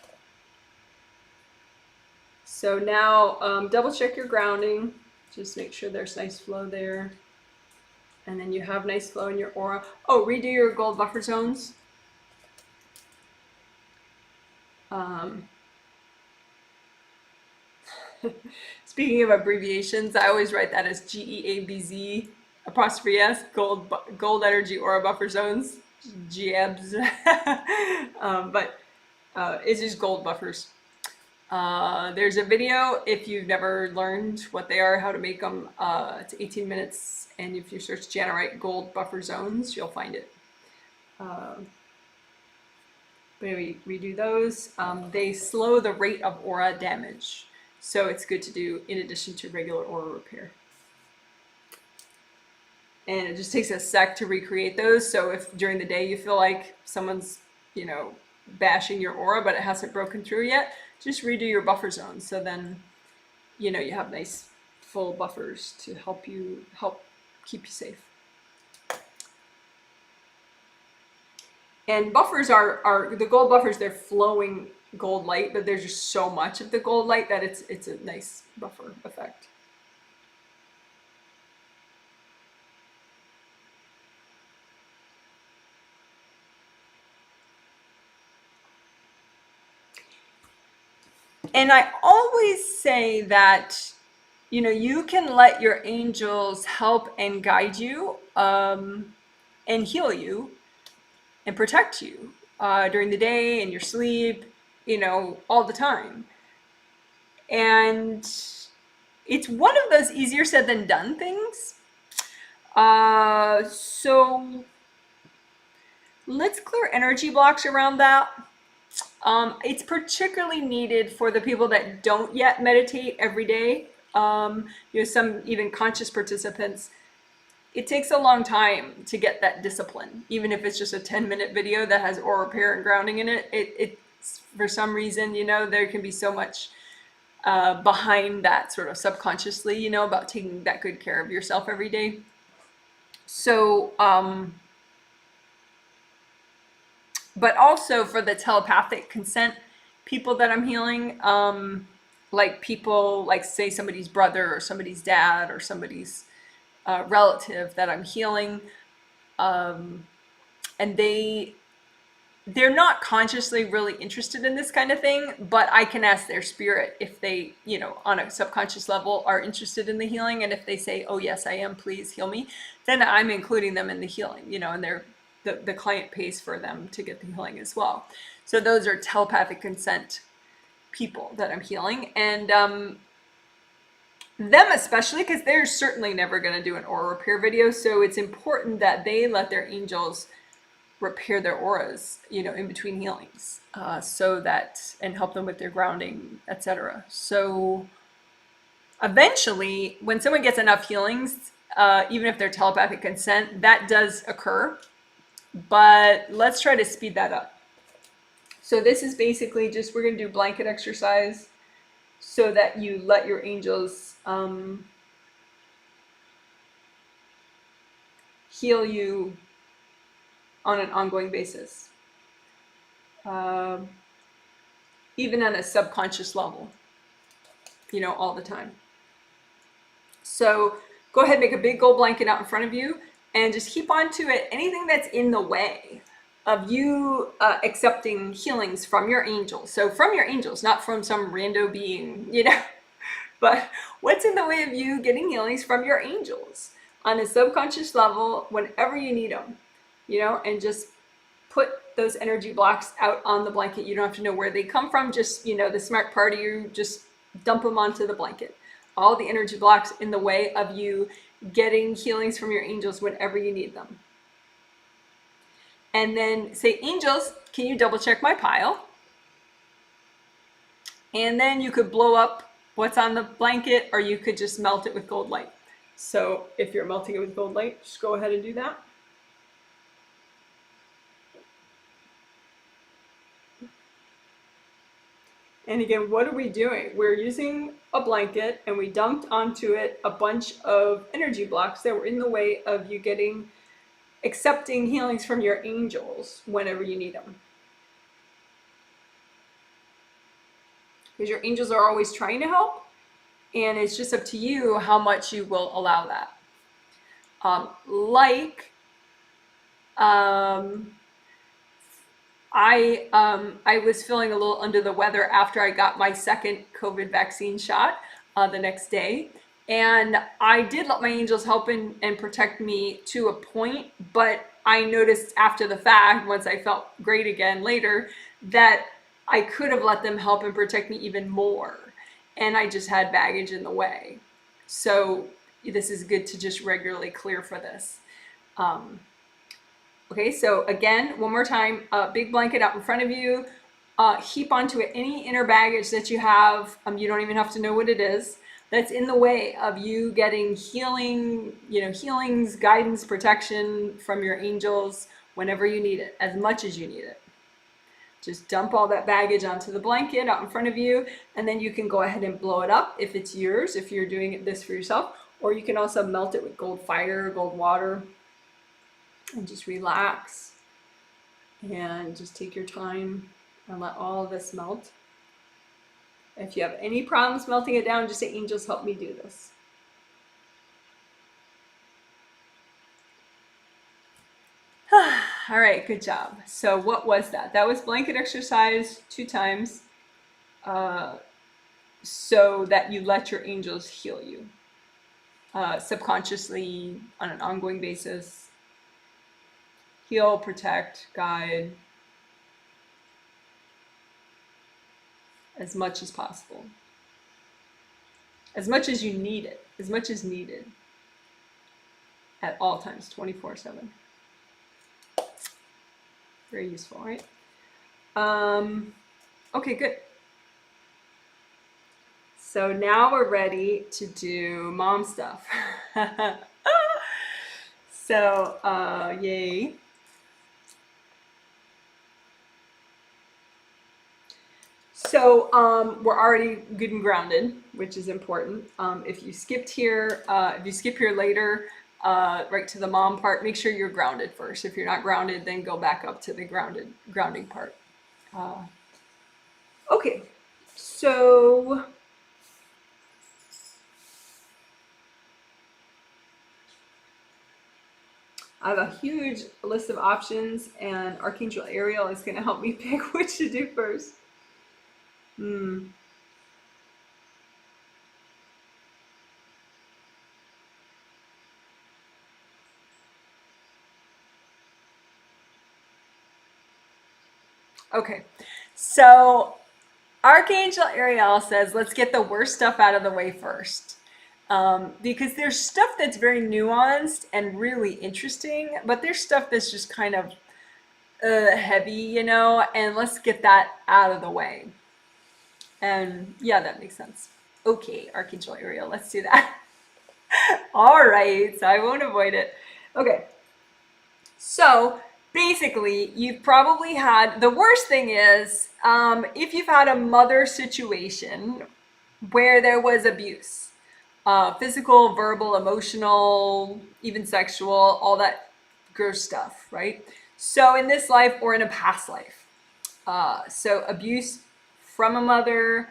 So now double check your grounding. Just make sure there's nice flow there. And then you have nice flow in your aura. Oh, redo your gold buffer zones. Speaking of abbreviations, I always write that as GEABZ apostrophe S, gold energy aura buffer zones, GEBs. But it's just gold buffers. There's a video if you've never learned what they are, how to make them. It's 18 minutes, and if you search Jana Wright gold buffer zones, you'll find it. But anyway, redo those. They slow the rate of aura damage, so it's good to do in addition to regular aura repair. And it just takes a sec to recreate those. So if during the day you feel like someone's, bashing your aura, but it hasn't broken through yet, just redo your buffer zones. So then, you have nice full buffers to help keep you safe. And buffers are the gold buffers. They're flowing gold light, but there's just so much of the gold light that it's a nice buffer effect. And I always say that, you can let your angels help and guide you and heal you and protect you during the day and your sleep, all the time. And it's one of those easier said than done things. So let's clear energy blocks around that. It's particularly needed for the people that don't yet meditate every day. Some even conscious participants. It takes a long time to get that discipline, even if it's just a 10-minute video that has aura repair and grounding in it. It's for some reason, there can be so much behind that sort of subconsciously, about taking that good care of yourself every day. So, but also for the telepathic consent people that I'm healing, like people like say somebody's brother or somebody's dad or somebody's relative that I'm healing, and they're not consciously really interested in this kind of thing, but I can ask their spirit if they, on a subconscious level are interested in the healing. And if they say, oh yes, I am, please heal me, then I'm including them in the healing, and the client pays for them to get the healing as well. So those are telepathic consent people that I'm healing. And them especially, because they're certainly never going to do an aura repair video. So it's important that they let their angels repair their auras, in between healings, so that, and help them with their grounding, etc. So eventually, when someone gets enough healings, even if they're telepathic consent, that does occur. But let's try to speed that up. So this is basically just, we're going to do blanket exercise so that you let your angels heal you on an ongoing basis, even on a subconscious level, all the time. So go ahead, make a big gold blanket out in front of you and just keep onto it anything that's in the way of you accepting healings from your angels. So from your angels, not from some rando being, but what's in the way of you getting healings from your angels on a subconscious level whenever you need them. and just put those energy blocks out on the blanket. You don't have to know where they come from. Just, the smart part of you, just dump them onto the blanket. All the energy blocks in the way of you getting healings from your angels whenever you need them. And then say, angels, can you double check my pile? And then you could blow up what's on the blanket, or you could just melt it with gold light. So if you're melting it with gold light, just go ahead and do that. And again, what are we doing? We're using a blanket and we dumped onto it a bunch of energy blocks that were in the way of you accepting healings from your angels whenever you need them. Because your angels are always trying to help, and it's just up to you how much you will allow that. I was feeling a little under the weather after I got my second COVID vaccine shot the next day. And I did let my angels help and protect me to a point, but I noticed after the fact, once I felt great again later, that I could have let them help and protect me even more. And I just had baggage in the way. So this is good to just regularly clear for this. Okay, so again, one more time, big blanket out in front of you, heap onto it any inner baggage that you have. You don't even have to know what it is. That's in the way of you getting healing, healings, guidance, protection from your angels whenever you need it, as much as you need it. Just dump all that baggage onto the blanket out in front of you, and then you can go ahead and blow it up if it's yours, if you're doing this for yourself, or you can also melt it with gold fire, gold water, and just relax and just take your time and let all of this melt. If you have any problems melting it down, just say, angels, help me do this. All right, good job. So what was that? That was blanket exercise 2 times so that you let your angels heal you subconsciously on an ongoing basis. Heal, protect, guide as much as possible. As much as you need it, as much as needed at all times, 24/7. Very useful, right? Okay, good. So now we're ready to do mom stuff. So, yay. So we're already good and grounded, which is important. If you skip here later, right to the mom part, make sure you're grounded first. If you're not grounded, then go back up to the grounding part. Okay, so I have a huge list of options, and Archangel Ariel is going to help me pick which to do first. Okay, so Archangel Ariel says, let's get the worst stuff out of the way first. Because there's stuff that's very nuanced and really interesting, but there's stuff that's just kind of heavy, and let's get that out of the way. And yeah, that makes sense. Okay, Archangel Ariel, let's do that. All right, so I won't avoid it. Okay, so basically, you've probably had, the worst thing is, if you've had a mother situation where there was abuse, physical, verbal, emotional, even sexual, all that gross stuff, right? So in this life or in a past life. So abuse from a mother.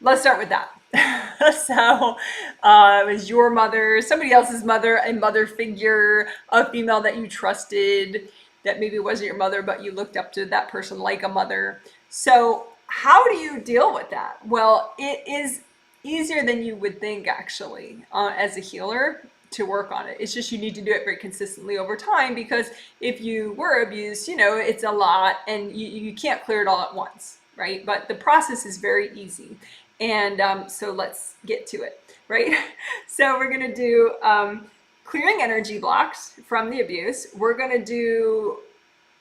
Let's start with that. So it was your mother, somebody else's mother, a mother figure, a female that you trusted, that maybe wasn't your mother, but you looked up to that person like a mother. So how do you deal with that? Well, it is easier than you would think, actually, as a healer, to work on it. It's just you need to do it very consistently over time, because if you were abused, you know, it's a lot and you can't clear it all at once, right? But the process is very easy. And so let's get to it, right? So we're going to do clearing energy blocks from the abuse. We're going to do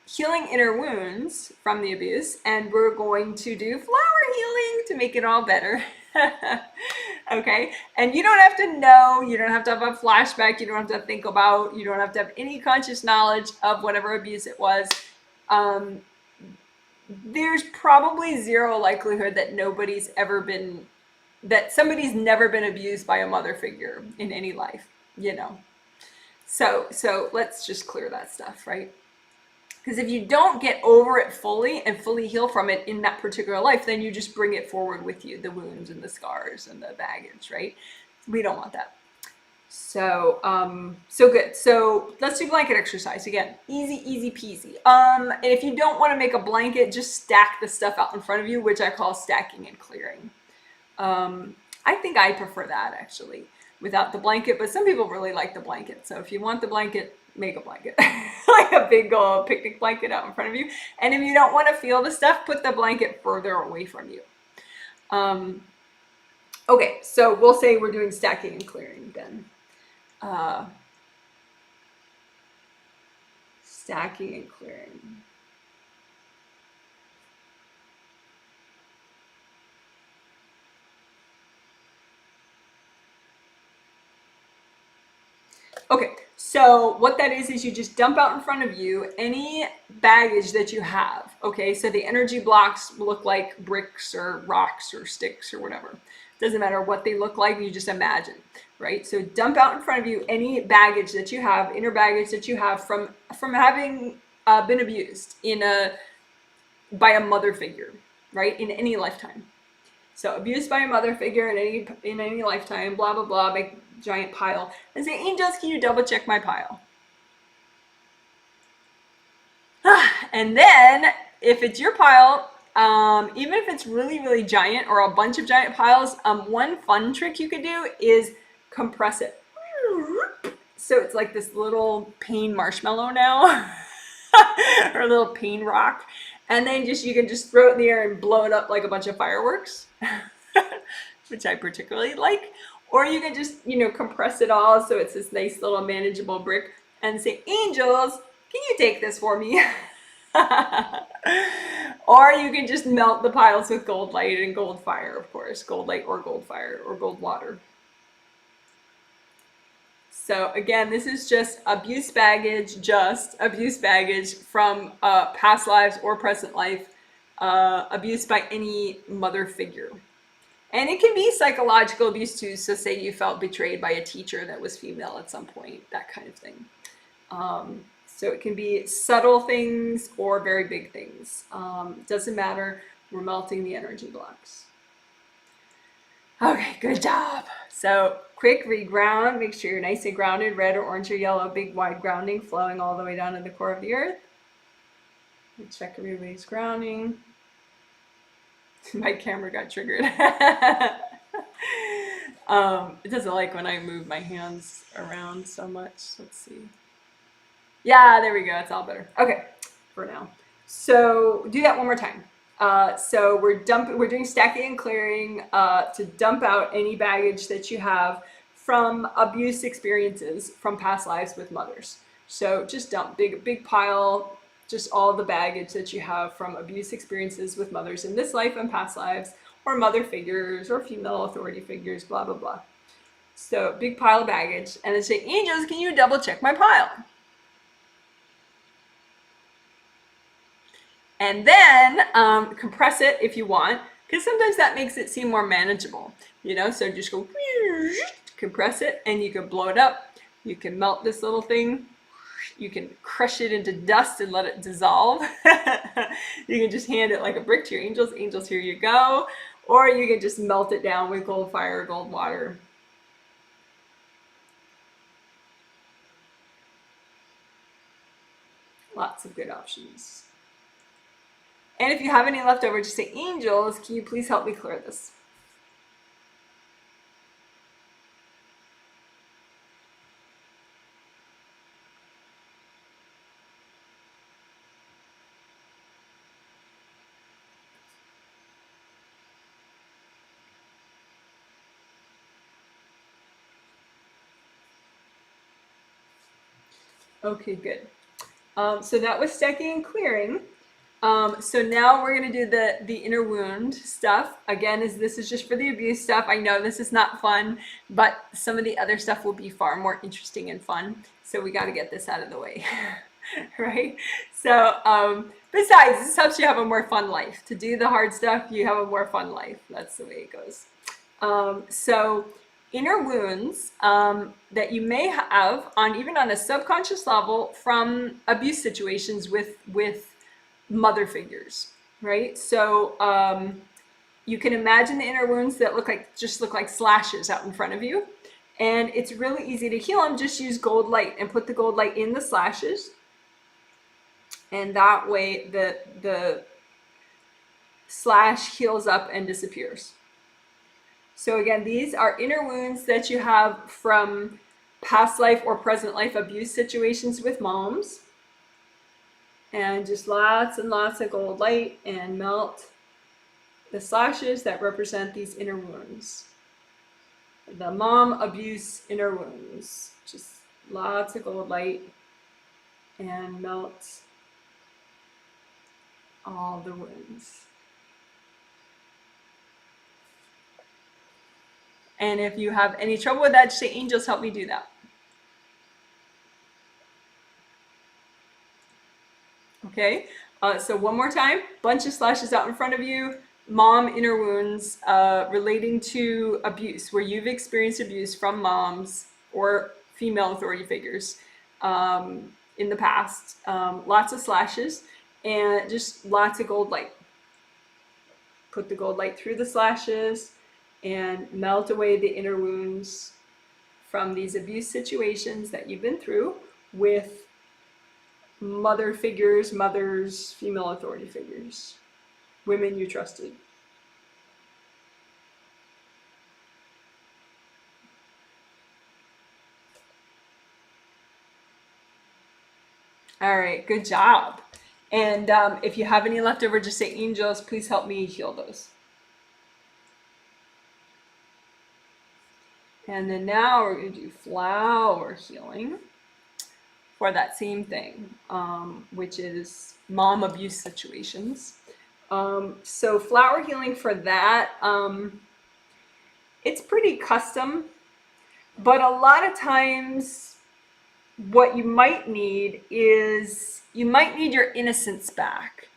healing inner wounds from the abuse, and we're going to do flower healing to make it all better. Okay, and you don't have to know, you don't have to have a flashback, you don't have to think about, you don't have to have any conscious knowledge of whatever abuse it was. There's probably zero likelihood that somebody's never been abused by a mother figure in any life, you know. So let's just clear that stuff, right? Because if you don't get over it fully and fully heal from it in that particular life, then you just bring it forward with you, the wounds and the scars and the baggage, right? We don't want that. So good. So let's do blanket exercise. Again, easy peasy. And if you don't want to make a blanket, just stack the stuff out in front of you, which I call stacking and clearing. I think I prefer that, actually, without the blanket, but some people really like the blanket. So if you want the blanket, make a blanket, like a big old picnic blanket out in front of you. And if you don't want to feel the stuff, put the blanket further away from you. Okay, so we'll say we're doing stacking and clearing then. Stacking and clearing. Okay, so what that is you just dump out in front of you any baggage that you have. Okay, so the energy blocks look like bricks or rocks or sticks or whatever. Doesn't matter what they look like, you just imagine, right? So dump out in front of you any baggage that you have, inner baggage that you have from having been abused by a mother figure, right? In any lifetime. So abused by a mother figure in any lifetime, blah, blah, blah, make a giant pile. And say, angels, can you double check my pile? And then if it's your pile, even if it's really giant or a bunch of giant piles, one fun trick you could do is compress it. So it's like this little pain marshmallow now, or a little pain rock. And then you can just throw it in the air and blow it up like a bunch of fireworks, which I particularly like. Or you can just, compress it all so it's this nice little manageable brick and say, angels, can you take this for me? Or you can just melt the piles with gold light and gold fire, of course. Gold light or gold fire or gold water. So again, this is just abuse baggage from past lives or present life, abuse by any mother figure. And it can be psychological abuse too. So say you felt betrayed by a teacher that was female at some point, that kind of thing. So it can be subtle things or very big things. Doesn't matter. We're melting the energy blocks. Okay, good job. So quick reground. Make sure you're nice and grounded, red or orange or yellow, big wide grounding flowing all the way down to the core of the earth. Check everybody's grounding. My camera got triggered. It doesn't like when I move my hands around so much. Let's see. Yeah, there we go. It's all better. Okay, for now. So do that one more time. So we're doing stacking and clearing to dump out any baggage that you have from abuse experiences from past lives with mothers. So just dump big pile, just all the baggage that you have from abuse experiences with mothers in this life and past lives, or mother figures or female authority figures, blah, blah, blah. So big pile of baggage, and then say, angels, can you double check my pile? And then compress it if you want, because sometimes that makes it seem more manageable, so just go compress it, and you can blow it up. You can melt this little thing. You can crush it into dust and let it dissolve. You can just hand it like a brick to your angels. Angels, here you go. Or you can just melt it down with gold fire, gold water. Lots of good options. And if you have any left over, just say, angels, can you please help me clear this? Okay, good. So that was stacking and clearing. So now we're gonna do the inner wound stuff. Again, this is just for the abuse stuff. I know this is not fun, but some of the other stuff will be far more interesting and fun. So we got to get this out of the way, right? So besides, this helps you have a more fun life. To do the hard stuff, you have a more fun life. That's the way it goes. So inner wounds that you may have on even on a subconscious level from abuse situations with mother figures, right? So you can imagine the inner wounds that look like slashes out in front of you, and it's really easy to heal them. Just use gold light and put the gold light in the slashes, and that way the slash heals up and disappears. So again, these are inner wounds that you have from past life or present life abuse situations with moms. And just lots and lots of gold light and melt the slashes that represent these inner wounds. The mom abuse inner wounds. Just lots of gold light and melt all the wounds. And if you have any trouble with that, just say, angels, help me do that. Okay, so one more time, bunch of slashes out in front of you, mom inner wounds relating to abuse, where you've experienced abuse from moms or female authority figures in the past. Lots of slashes and just lots of gold light. Put the gold light through the slashes and melt away the inner wounds from these abuse situations that you've been through with mother figures, mothers, female authority figures, women you trusted. All right, good job. And if you have any left over, just say, angels, please help me heal those. And then now we're going to do flower healing for that same thing, which is mom abuse situations. So flower healing for that, it's pretty custom, but a lot of times what you might need is you might need your innocence back.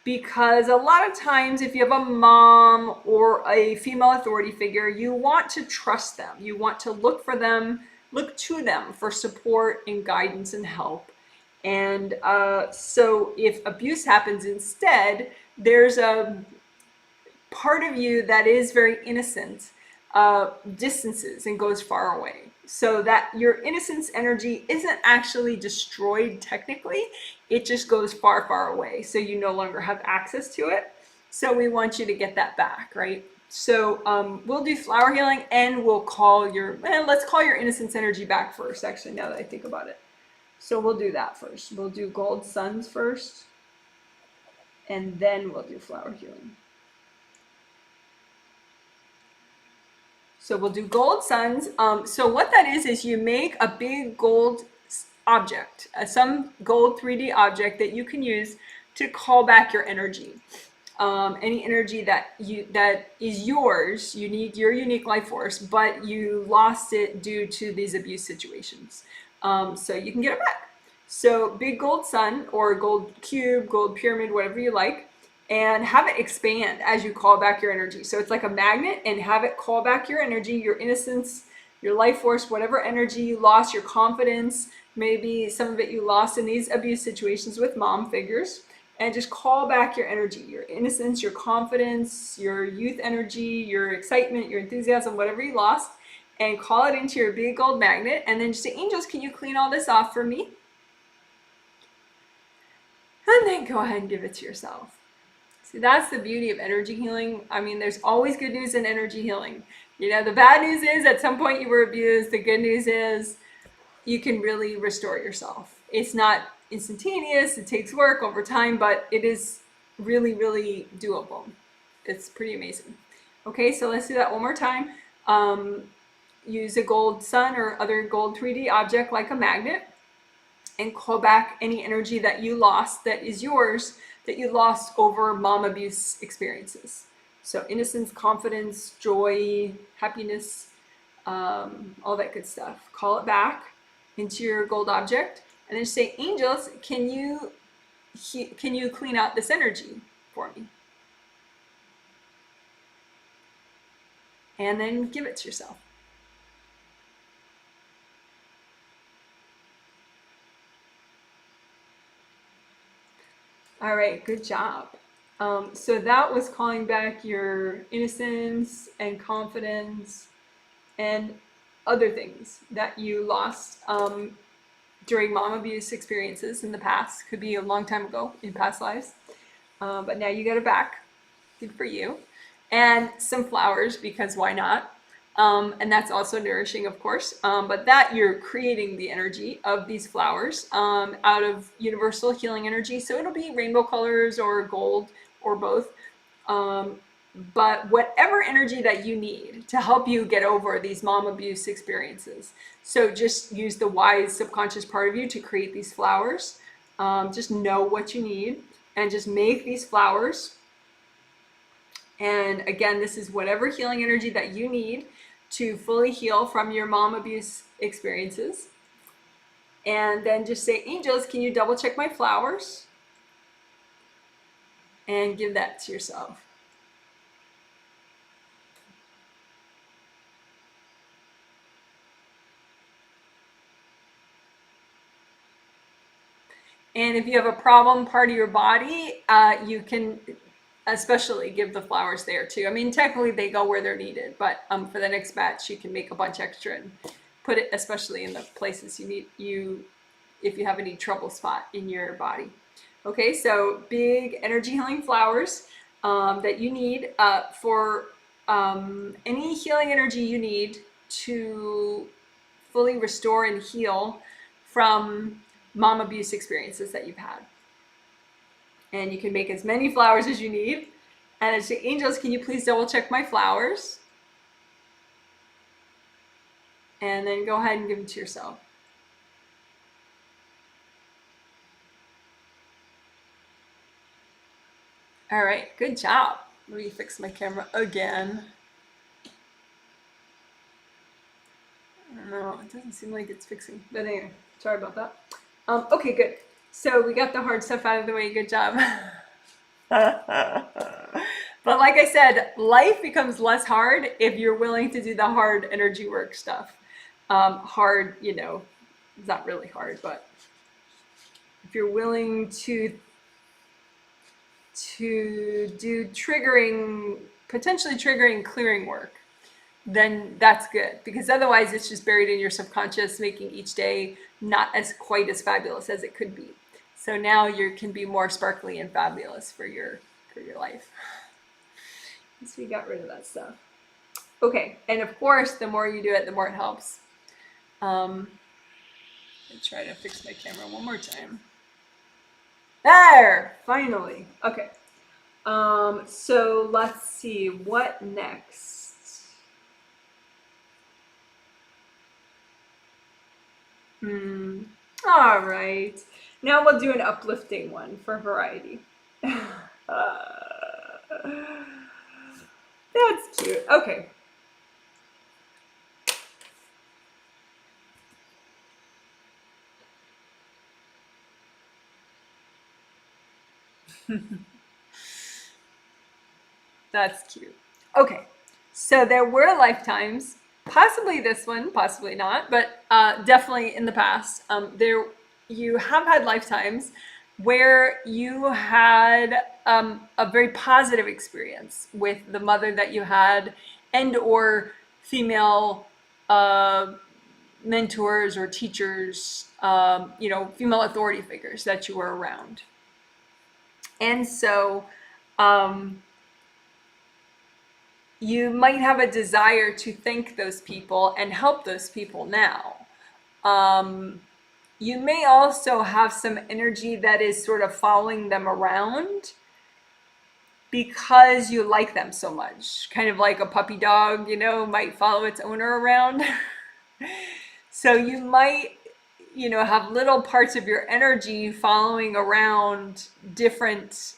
Because a lot of times if you have a mom or a female authority figure, you want to trust them. You want to look to them for support and guidance and help. And so if abuse happens instead, there's a part of you that is very innocent, distances and goes far away. So that your innocence energy isn't actually destroyed technically, it just goes far, far away. So you no longer have access to it. So we want you to get that back, right? So we'll do flower healing and we'll call let's call your innocence energy back first, actually, now that I think about it. So we'll do that first. We'll do gold suns first, and then we'll do flower healing. So we'll do gold suns. So what that is you make a big gold object, some gold 3D object that you can use to call back your energy. Any energy that is yours, your unique life force, but you lost it due to these abuse situations. So you can get it back. So big gold sun or gold cube, gold pyramid, whatever you like, and have it expand as you call back your energy. So it's like a magnet, and have it call back your energy, your innocence, your life force, whatever energy you lost, your confidence, maybe some of it you lost in these abuse situations with mom figures, and just call back your energy, your innocence, your confidence, your youth energy, your excitement, your enthusiasm, whatever you lost, and call it into your big gold magnet, and then just say, angels, can you clean all this off for me? And then go ahead and give it to yourself. See, that's the beauty of energy healing. I mean, there's always good news in energy healing. You know, the bad news is at some point you were abused. The good news is you can really restore yourself. It's not instantaneous. It takes work over time, but it is really, really doable. It's pretty amazing. Okay, so let's do that one more time. Use a gold sun or other gold 3D object like a magnet. and call back any energy that you lost that is yours, that you lost over mom abuse experiences. So innocence, confidence, joy, happiness, all that good stuff. Call it back into your gold object, and then say, angels, can you clean out this energy for me? And then give it to yourself. All right, good job. So that was calling back your innocence and confidence and other things that you lost during mom abuse experiences in the past. Could be a long time ago in past lives, but now you get it back. Good for you. And some flowers, because why not? And that's also nourishing, of course. But that you're creating the energy of these flowers out of universal healing energy. So it'll be rainbow colors or gold or both. But whatever energy that you need to help you get over these mom abuse experiences. So just use the wise subconscious part of you to create these flowers. Just know what you need and just make these flowers. And again, this is whatever healing energy that you need to fully heal from your mom abuse experiences. And then just say, angels, can you double check my flowers? And give that to yourself. And if you have a problem part of your body, you can especially give the flowers there too. I mean, technically they go where they're needed, but for the next batch, you can make a bunch extra and put it especially in the places you need, if you have any trouble spot in your body. Okay, so big energy healing flowers that you need for any healing energy you need to fully restore and heal from mom abuse experiences that you've had. And you can make as many flowers as you need. And I say, angels, can you please double check my flowers? And then go ahead and give them to yourself. All right, good job. Let me fix my camera again. I don't know, it doesn't seem like it's fixing. But anyway, sorry about that. Okay, good. So we got the hard stuff out of the way. Good job. But like I said, life becomes less hard if you're willing to do the hard energy work stuff. Hard, it's not really hard, but if you're willing to do potentially triggering clearing work, then that's good, because otherwise it's just buried in your subconscious, making each day not quite as fabulous as it could be. So now you can be more sparkly and fabulous for your life. So you got rid of that stuff. Okay, and of course, the more you do it, the more it helps. I'll try to fix my camera one more time. There, finally. Okay. So let's see, what next? All right. Now we'll do an uplifting one for variety. That's cute. Okay. That's cute. Okay. So there were lifetimes, possibly this one, possibly not, but definitely in the past, you have had lifetimes where you had a very positive experience with the mother that you had, and or female mentors or teachers, female authority figures that you were around. And so you might have a desire to thank those people and help those people now. You may also have some energy that is sort of following them around because you like them so much. Kind of like a puppy dog, might follow its owner around. So you might have little parts of your energy following around different,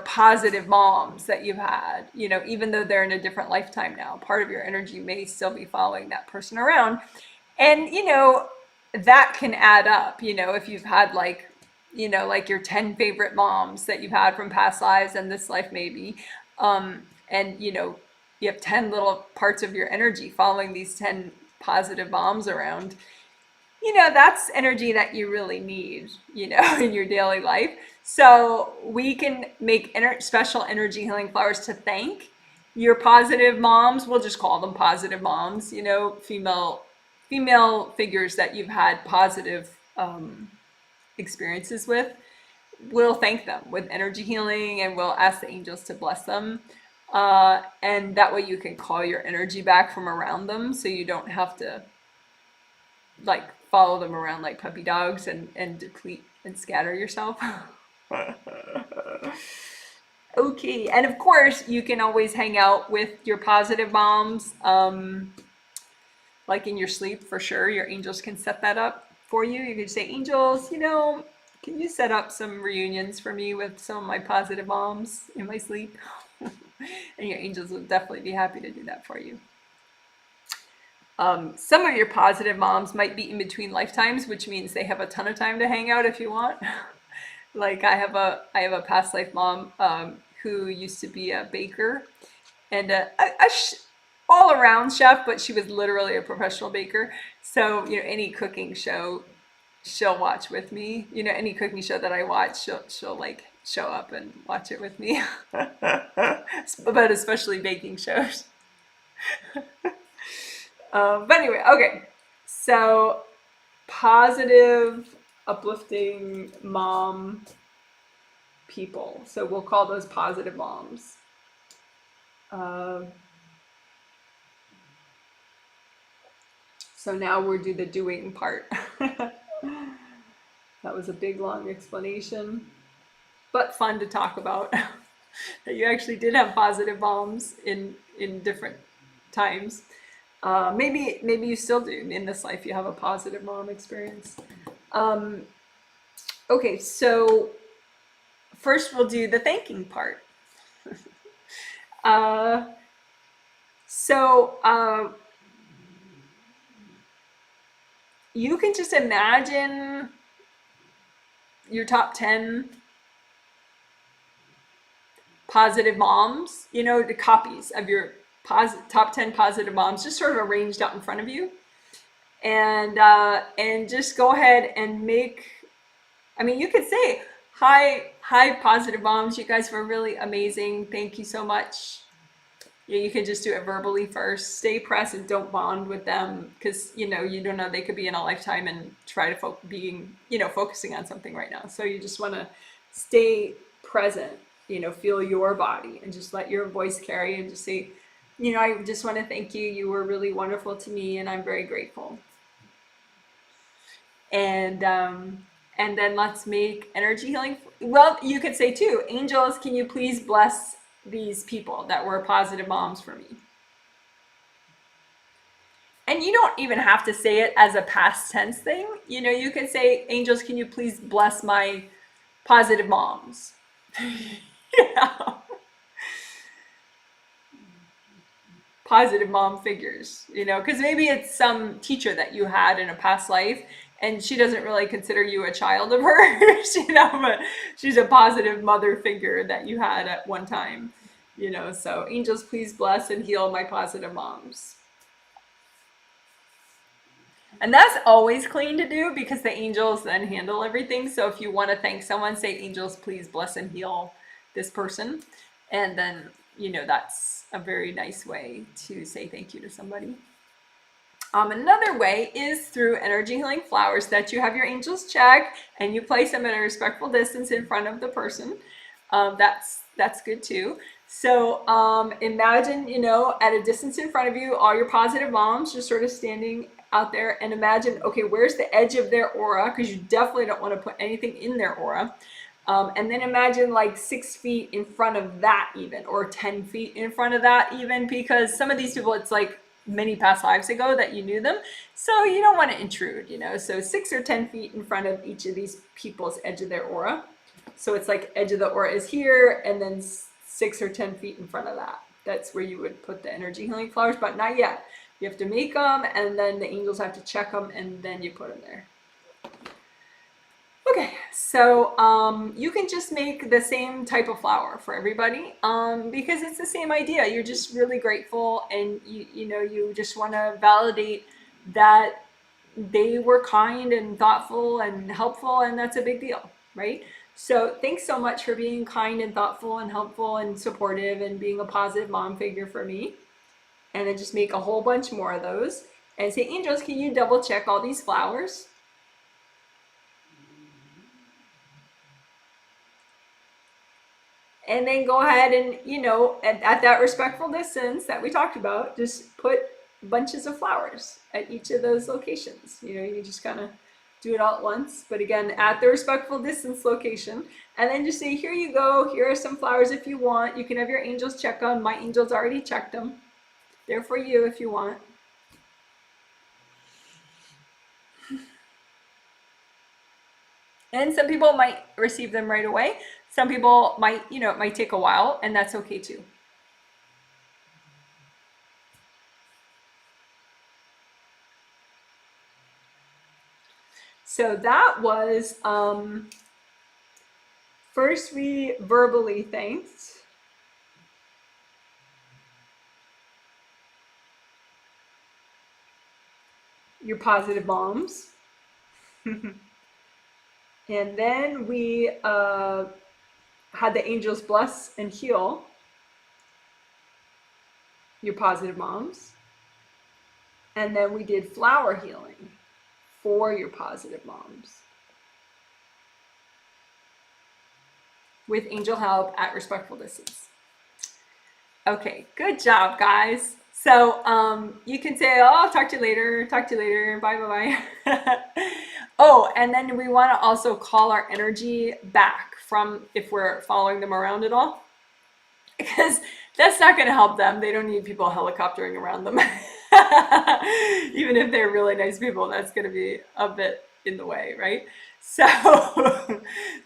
positive moms that you've had, even though they're in a different lifetime now, part of your energy may still be following that person around. And, that can add up, if you've had like your 10 favorite moms that you've had from past lives and this life maybe. And, you have 10 little parts of your energy following these 10 positive moms around. That's energy that you really need, in your daily life. So we can make special energy healing flowers to thank your positive moms. We'll just call them positive moms, female figures that you've had positive experiences with. We'll thank them with energy healing, and we'll ask the angels to bless them. And that way you can call your energy back from around them, so you don't have to like follow them around like puppy dogs and deplete and scatter yourself. Okay, and of course you can always hang out with your positive moms, like in your sleep for sure. Your angels can set that up for you. You can say, angels, can you set up some reunions for me with some of my positive moms in my sleep? And your angels will definitely be happy to do that for you. Some of your positive moms might be in between lifetimes, which means they have a ton of time to hang out if you want. Like I have a past life mom who used to be a baker and all around chef, but she was literally a professional baker. So any cooking show she'll watch with me. Any cooking show that I watch, she'll like show up and watch it with me. But especially baking shows. But anyway, okay. So positive, uplifting mom people. So we'll call those positive moms. So now we'll do the doing part. That was a big, long explanation, but fun to talk about. That you actually did have positive moms in different times. Maybe you still do in this life. You have a positive mom experience. Okay, so first we'll do the thanking part. You can just imagine your top 10 positive moms, the copies of your top 10 positive moms just sort of arranged out in front of you. And just go ahead and you could say, hi, positive moms, you guys were really amazing. Thank you so much. You can just do it verbally first. Stay present, don't bond with them, because you don't know, they could be in a lifetime and try to focusing on something right now. So you just want to stay present, feel your body and just let your voice carry and just say, I just want to thank you. You were really wonderful to me and I'm very grateful. And then let's make energy healing. Well, you could say too, angels, can you please bless these people that were positive moms for me? And you don't even have to say it as a past tense thing. You can say, angels, can you please bless my positive moms? Positive mom figures, because maybe it's some teacher that you had in a past life and she doesn't really consider you a child of hers, but she's a positive mother figure that you had at one time, so angels, please bless and heal my positive moms. And that's always clean to do because the angels then handle everything. So if you want to thank someone, say, angels, please bless and heal this person. And then, that's a very nice way to say thank you to somebody. Another way is through energy healing flowers that you have your angels check and you place them at a respectful distance in front of the person. That's good too. So imagine, at a distance in front of you, all your positive moms just sort of standing out there, and imagine, okay, where's the edge of their aura? Because you definitely don't want to put anything in their aura. And then imagine like 6 feet in front of that even, or 10 feet in front of that even, because some of these people, it's like many past lives ago that you knew them. So you don't want to intrude, So 6 or 10 feet in front of each of these people's edge of their aura. So it's like edge of the aura is here, and then 6 or 10 feet in front of that. That's where you would put the energy healing flowers, but not yet. You have to make them, and then the angels have to check them, and then you put them there. Okay, so you can just make the same type of flower for everybody because it's the same idea. You're just really grateful, and you just want to validate that they were kind and thoughtful and helpful, and that's a big deal, right? So thanks so much for being kind and thoughtful and helpful and supportive and being a positive mom figure for me. And then just make a whole bunch more of those and say, angels, can you double check all these flowers? And then go ahead and, at that respectful distance that we talked about, just put bunches of flowers at each of those locations. You just kind of do it all at once. But again, at the respectful distance location. And then just say, here you go. Here are some flowers if you want. You can have your angels check them. My angels already checked them. They're for you if you want. And some people might receive them right away. Some people might, it might take a while, and that's okay too. So that was, first we verbally thanked. Your positive moms. And then we had the angels bless and heal your positive moms. And then we did flower healing for your positive moms with angel help at respectful distance. Okay, good job, guys. So you can say, oh, I'll talk to you later, bye, bye, bye. Oh, and then we want to also call our energy back from if we're following them around at all, because that's not going to help them. They don't need people helicoptering around them. Even if they're really nice people, that's going to be a bit in the way, right? So,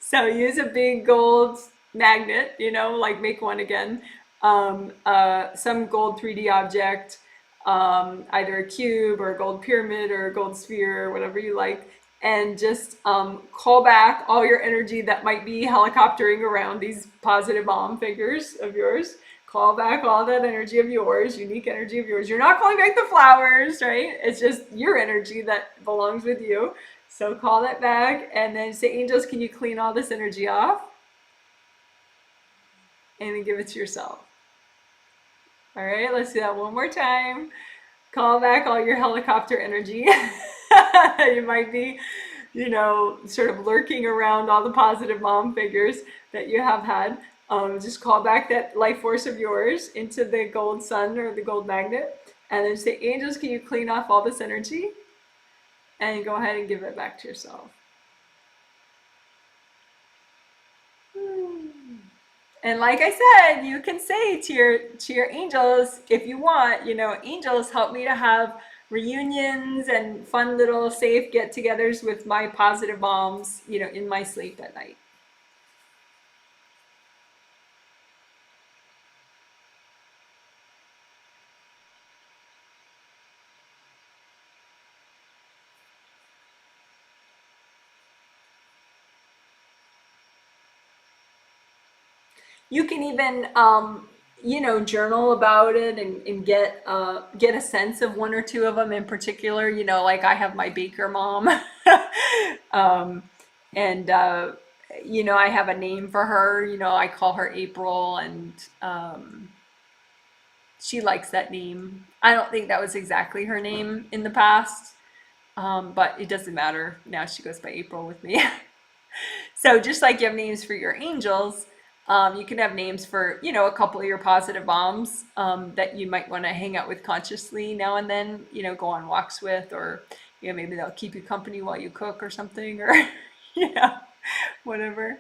so use a big gold magnet, like make one again. Some gold 3D object, either a cube or a gold pyramid or a gold sphere, or whatever you like, and just call back all your energy that might be helicoptering around these positive mom figures of yours. Call back all that energy of yours, unique energy of yours. You're not calling back the flowers, right? It's just your energy that belongs with you. So call that back and then say, angels, can you clean all this energy off? And then give it to yourself. All right, let's do that one more time. Call back all your helicopter energy. You might be, sort of lurking around all the positive mom figures that you have had. Just call back that life force of yours into the gold sun or the gold magnet. And then say, angels, can you clean off all this energy? And go ahead and give it back to yourself. And like I said, you can say to your angels, if you want, angels, help me to have reunions and fun little safe get-togethers with my positive moms, in my sleep at night. You can even, journal about it and get a sense of one or two of them in particular. Like I have my baker mom, and I have a name for her. I call her April, and she likes that name. I don't think that was exactly her name in the past, but it doesn't matter. Now she goes by April with me. So just like you have names for your angels, you can have names for, a couple of your positive moms that you might want to hang out with consciously now and then, go on walks with, or, maybe they'll keep you company while you cook or something, or, whatever.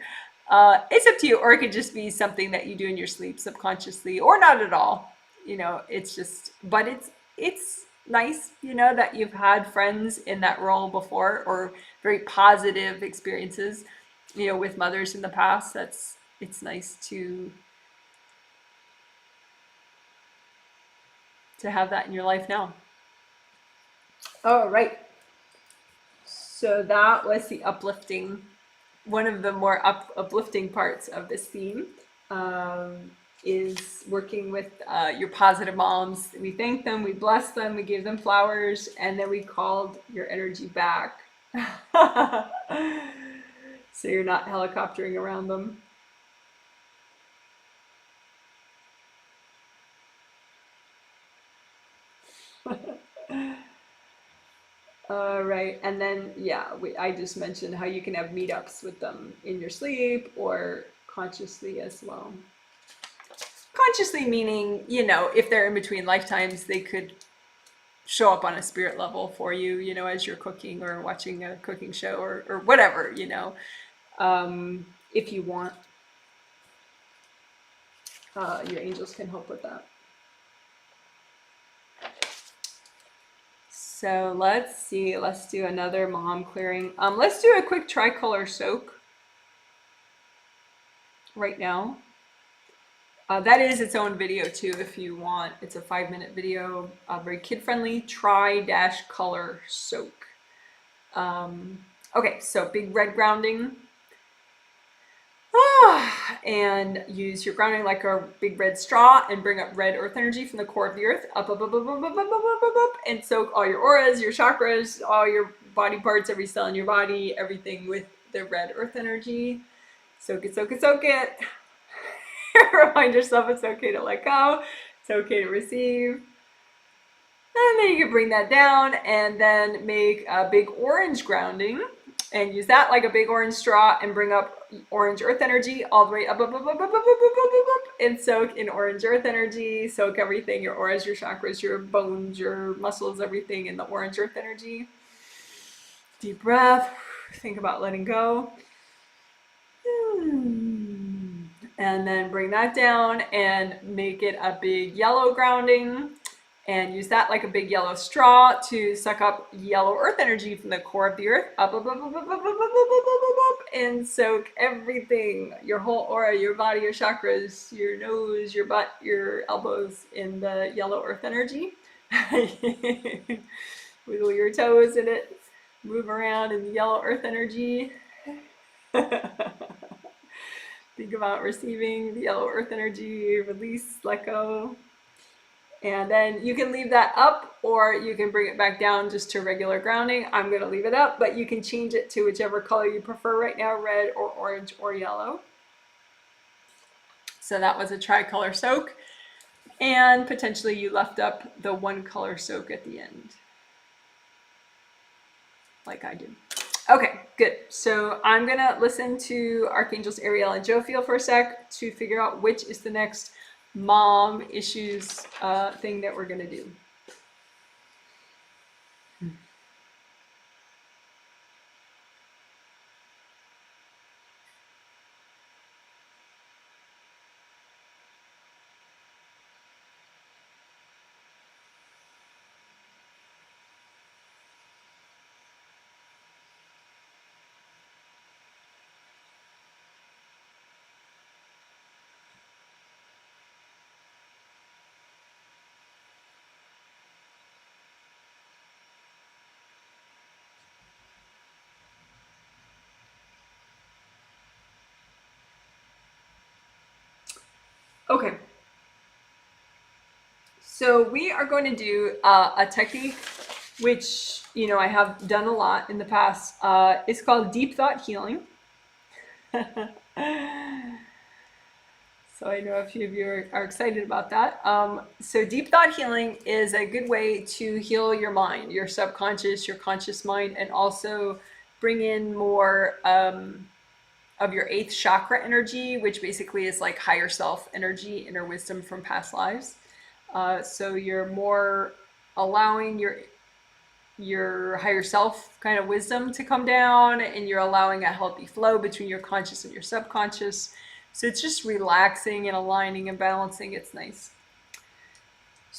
It's up to you, or it could just be something that you do in your sleep subconsciously, or not at all. It's just, but it's nice, you know, that you've had friends in that role before, or very positive experiences, you know, with mothers in the past. It's nice to have that in your life now. All right. So that was the uplifting, one of the more uplifting parts of this theme, um, is working with your positive moms. We thanked them, we blessed them, we gave them flowers, and then we called your energy back. So you're not helicoptering around them. Right, and then yeah, I just mentioned how you can have meetups with them in your sleep or consciously as well. Consciously meaning, you know, if they're in between lifetimes, they could show up on a spirit level for you, you know, as you're cooking or watching a cooking show or whatever, you know, if you want. Your angels can help with that. So let's see, let's do another mom clearing. Let's do a quick tricolor soak right now. That is its own video too, if you want. It's a 5-minute video, very kid-friendly, tri-color soak. Okay, so big red grounding. And use your grounding like a big red straw and bring up red earth energy from the core of the earth, up, up, up, up, up, up, up, up, up, up, and soak all your auras, your chakras, all your body parts, every cell in your body, everything with the red earth energy. Soak it, soak it, soak it. Remind yourself it's okay to let go. It's okay to receive. And then you can bring that down and then make a big orange grounding and use that like a big orange straw and bring up orange earth energy all the way up, up, up, up, up, up, up, up, up, and soak in orange earth energy. Soak everything, your auras, your chakras, your bones, your muscles, everything in the orange earth energy. Deep breath. Think about letting go. And then bring that down and make it a big yellow grounding and use that like a big yellow straw to suck up yellow earth energy from the core of the earth, up, up, up, up, up, up, up, up, up, up, and soak everything, your whole aura, your body, your chakras, your nose, your butt, your elbows in the yellow earth energy. Wiggle your toes in it, move around in the yellow earth energy. Think about receiving the yellow earth energy, release, let go. And then you can leave that up or you can bring it back down just to regular grounding. I'm going to leave it up, but you can change it to whichever color you prefer right now, red or orange or yellow. So that was a tricolor soak. And potentially you left up the one color soak at the end, like I did. Okay, good. So I'm going to listen to Archangels Ariel and Jophiel for a sec to figure out which is the next mom issues thing that we're going to do. Okay. So we are going to do a technique which, you know, I have done a lot in the past. It's called deep thought healing. So I know a few of you are excited about that. So deep thought healing is a good way to heal your mind, your subconscious, your conscious mind, and also bring in more of your 8th chakra energy, which basically is like higher self energy, inner wisdom from past lives. So you're more allowing your higher self kind of wisdom to come down, and you're allowing a healthy flow between your conscious and your subconscious. So it's just relaxing and aligning and balancing. It's nice.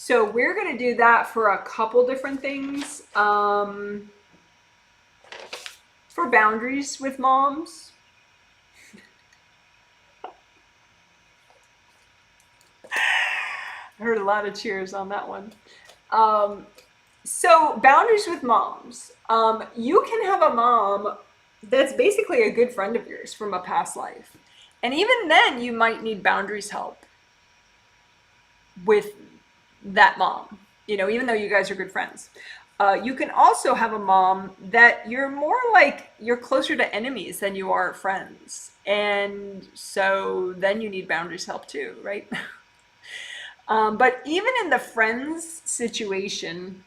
So we're going to do that for a couple different things. For boundaries with moms. I heard a lot of cheers on that one. So boundaries with moms. You can have a mom that's basically a good friend of yours from a past life. And even then, you might need boundaries help with that mom, even though you guys are good friends. You can also have a mom that you're more like you're closer to enemies than you are friends. And so then you need boundaries help too, right? But even in the friends situation,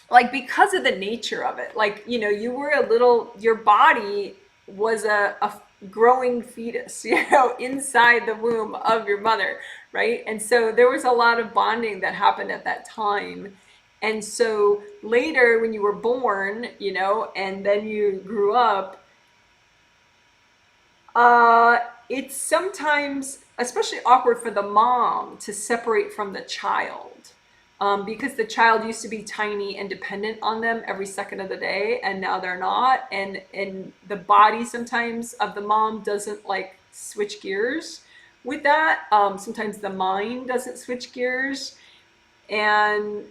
like because of the nature of it, like, you were your body was a growing fetus, inside the womb of your mother, right? And so there was a lot of bonding that happened at that time. And so later when you were born, and then you grew up, uh, it's sometimes especially awkward for the mom to separate from the child. Because the child used to be tiny and dependent on them every second of the day, and now they're not. And the body sometimes of the mom doesn't like switch gears with that. Sometimes the mind doesn't switch gears. And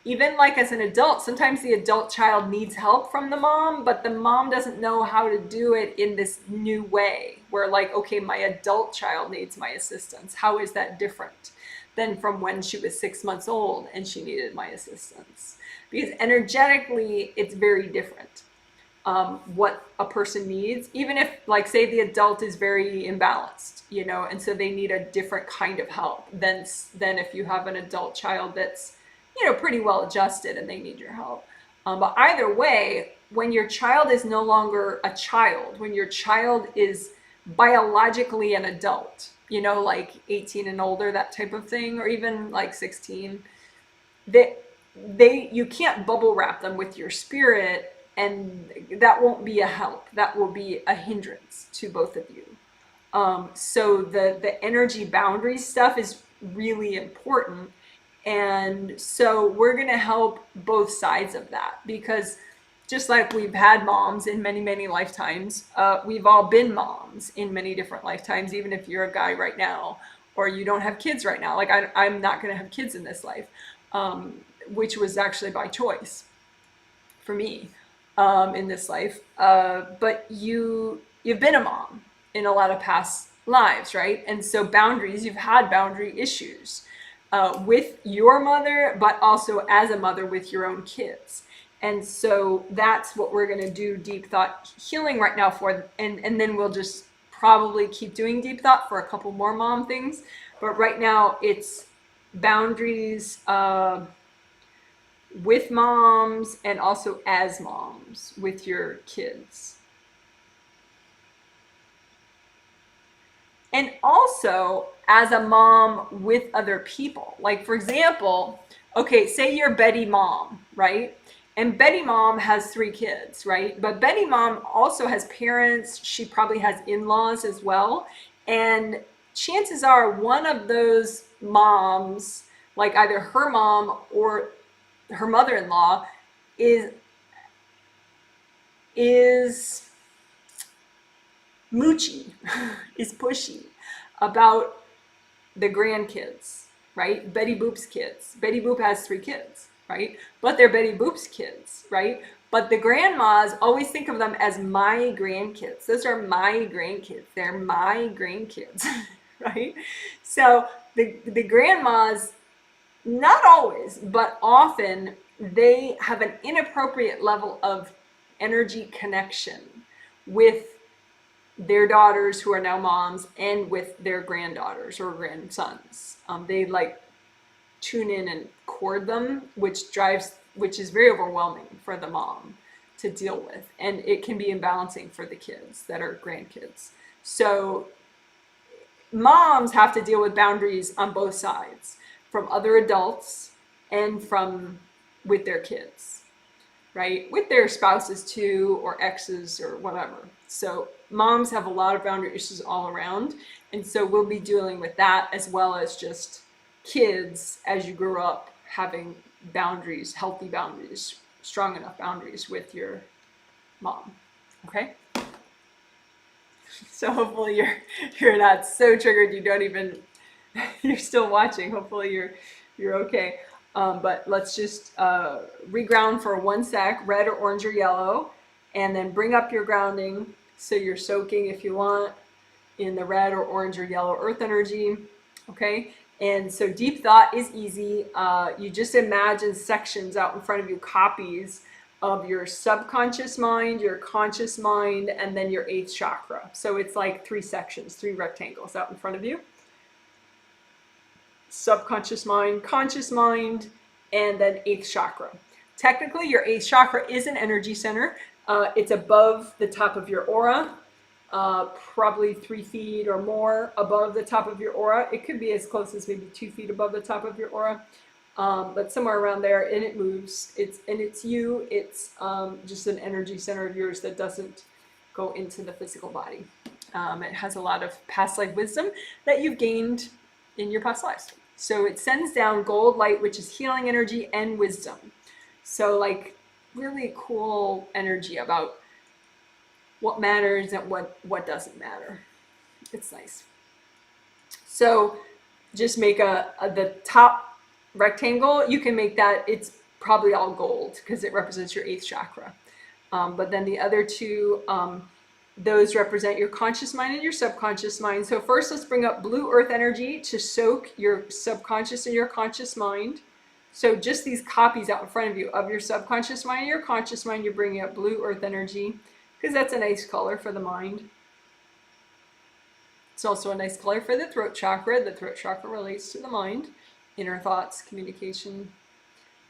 even like as an adult, sometimes the adult child needs help from the mom, but the mom doesn't know how to do it in this new way where, like, okay, my adult child needs my assistance. How is that different than from when she was 6 months old and she needed my assistance? Because energetically, it's very different. What a person needs, even if, like, say the adult is very imbalanced, and so they need a different kind of help than if you have an adult child that's, pretty well adjusted and they need your help. But either way, when your child is no longer a child, when your child is biologically an adult, like 18 and older, that type of thing, or even like 16, you can't bubble wrap them with your spirit, and that won't be a help. That will be a hindrance to both of you. So the energy boundary stuff is really important. And so we're going to help both sides of that, because just like we've had moms in many, many lifetimes, we've all been moms in many different lifetimes, even if you're a guy right now or you don't have kids right now. Like I'm not going to have kids in this life, which was actually by choice for me in this life. But you've been a mom in a lot of past lives, right? And so boundaries, you've had boundary issues with your mother, but also as a mother with your own kids. And so that's what we're going to do deep thought healing right now for. And then we'll just probably keep doing deep thought for a couple more mom things. But right now it's boundaries with moms and also as moms with your kids. And also as a mom with other people. Like, for example, okay, say you're Betty mom, right? And Betty mom has 3 kids, right? But Betty mom also has parents. She probably has in-laws as well. And chances are one of those moms, like either her mom or her mother-in-law, is moochy, is pushy about the grandkids, right? Betty Boop's kids. Betty Boop has 3 kids, right? But they're Betty Boop's kids, right? But the grandmas always think of them as my grandkids. Those are my grandkids. They're my grandkids, right? So the grandmas, not always, but often, they have an inappropriate level of energy connection with their daughters who are now moms and with their granddaughters or grandsons. They like tune in and cord them, which is very overwhelming for the mom to deal with. And it can be imbalancing for the kids that are grandkids. So moms have to deal with boundaries on both sides, from other adults and with their kids, right? With their spouses too, or exes or whatever. So moms have a lot of boundary issues all around. And so we'll be dealing with that as well as just kids as you grow up having boundaries, healthy boundaries, strong enough boundaries with your mom. Okay? So hopefully you're not so triggered you don't even you're still watching. Hopefully you're okay. But let's just reground for 1 sec, red or orange or yellow, and then bring up your grounding. So you're soaking, if you want, in the red or orange or yellow earth energy. Okay. And so deep thought is easy. You just imagine sections out in front of you, copies of your subconscious mind, your conscious mind, and then your eighth chakra. So it's like 3 sections, 3 rectangles out in front of you. Subconscious mind, conscious mind, and then eighth chakra. Technically, your eighth chakra is an energy center. It's above the top of your aura, probably 3 feet or more above the top of your aura. It could be as close as maybe 2 feet above the top of your aura, but somewhere around there, and it moves. It's you. It's just an energy center of yours that doesn't go into the physical body. It has a lot of past life wisdom that you've gained in your past lives. So it sends down gold light, which is healing energy and wisdom. So like really cool energy about what matters and what doesn't matter. It's nice. So just make the top rectangle, you can make that, it's probably all gold because it represents your eighth chakra. But then the other two, those represent your conscious mind and your subconscious mind. So first, let's bring up blue earth energy to soak your subconscious and your conscious mind. So just these copies out in front of you of your subconscious mind and your conscious mind, you're bringing up blue earth energy because that's a nice color for the mind. It's also a nice color for the throat chakra. The throat chakra relates to the mind, inner thoughts, communication.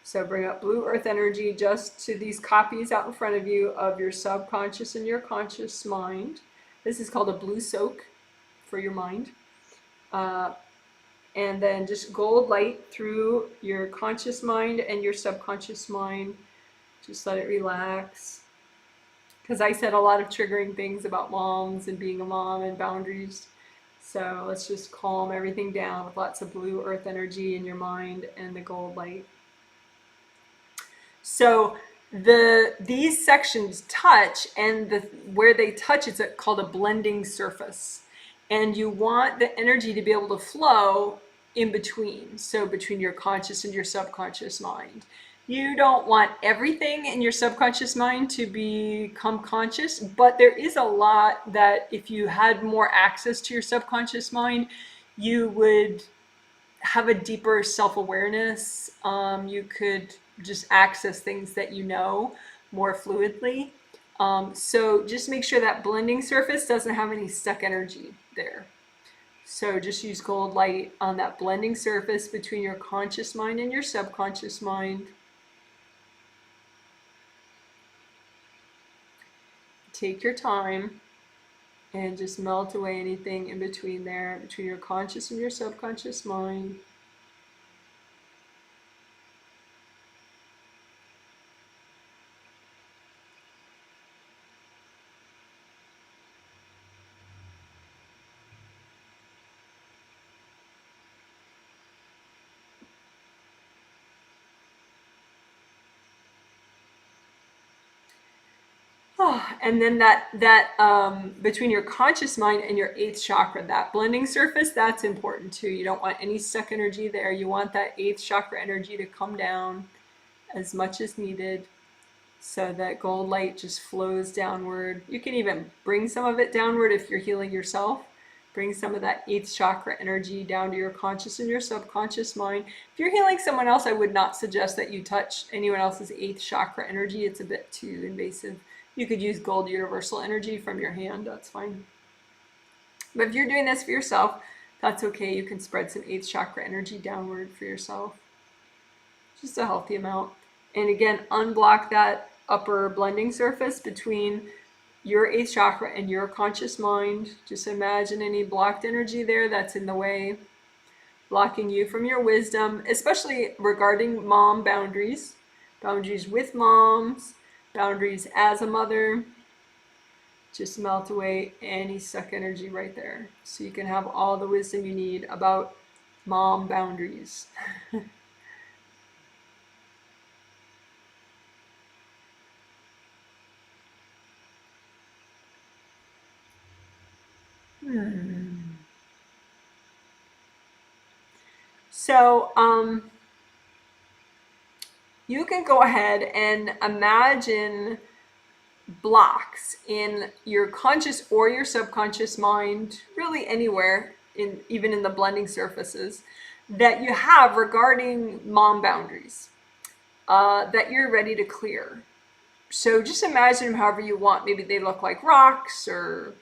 So bring up blue earth energy just to these copies out in front of you of your subconscious and your conscious mind. This is called a blue soak for your mind. And then just gold light through your conscious mind and your subconscious mind. Just let it relax. Because I said a lot of triggering things about moms and being a mom and boundaries. So let's just calm everything down with lots of blue earth energy in your mind and the gold light. So these sections touch, and where they touch, it's called a blending surface. And you want the energy to be able to flow in between. So between your conscious and your subconscious mind. You don't want everything in your subconscious mind to become conscious, but there is a lot that if you had more access to your subconscious mind, you would have a deeper self-awareness. You could just access things that you know more fluidly. So just make sure that blending surface doesn't have any stuck energy there. So just use gold light on that blending surface between your conscious mind and your subconscious mind. Take your time and just melt away anything in between there, between your conscious and your subconscious mind. And then that between your conscious mind and your eighth chakra, that blending surface, that's important too. You don't want any stuck energy there. You want that eighth chakra energy to come down as much as needed so that gold light just flows downward. You can even bring some of it downward if you're healing yourself. Bring some of that eighth chakra energy down to your conscious and your subconscious mind. If you're healing someone else, I would not suggest that you touch anyone else's eighth chakra energy. It's a bit too invasive. You could use gold universal energy from your hand, that's fine. But if you're doing this for yourself, that's okay. You can spread some eighth chakra energy downward for yourself. Just a healthy amount. And again, unblock that upper blending surface between your eighth chakra and your conscious mind. Just imagine any blocked energy there that's in the way, blocking you from your wisdom, especially regarding mom boundaries, boundaries with moms, boundaries as a mother. Just melt away any stuck energy right there so you can have all the wisdom you need about Mom boundaries. So, you can go ahead and imagine blocks in your conscious or your subconscious mind, really anywhere, in even in the blending surfaces, that you have regarding mom boundaries that you're ready to clear. So just imagine them however you want. Maybe they look like rocks or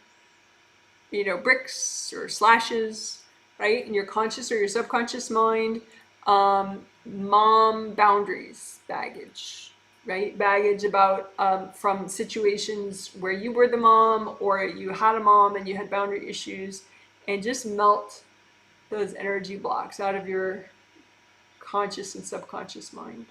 bricks or slashes, right? In your conscious or your subconscious mind, mom boundaries, baggage, right? Baggage about from situations where you were the mom or you had a mom and you had boundary issues, and just melt those energy blocks out of your conscious and subconscious mind.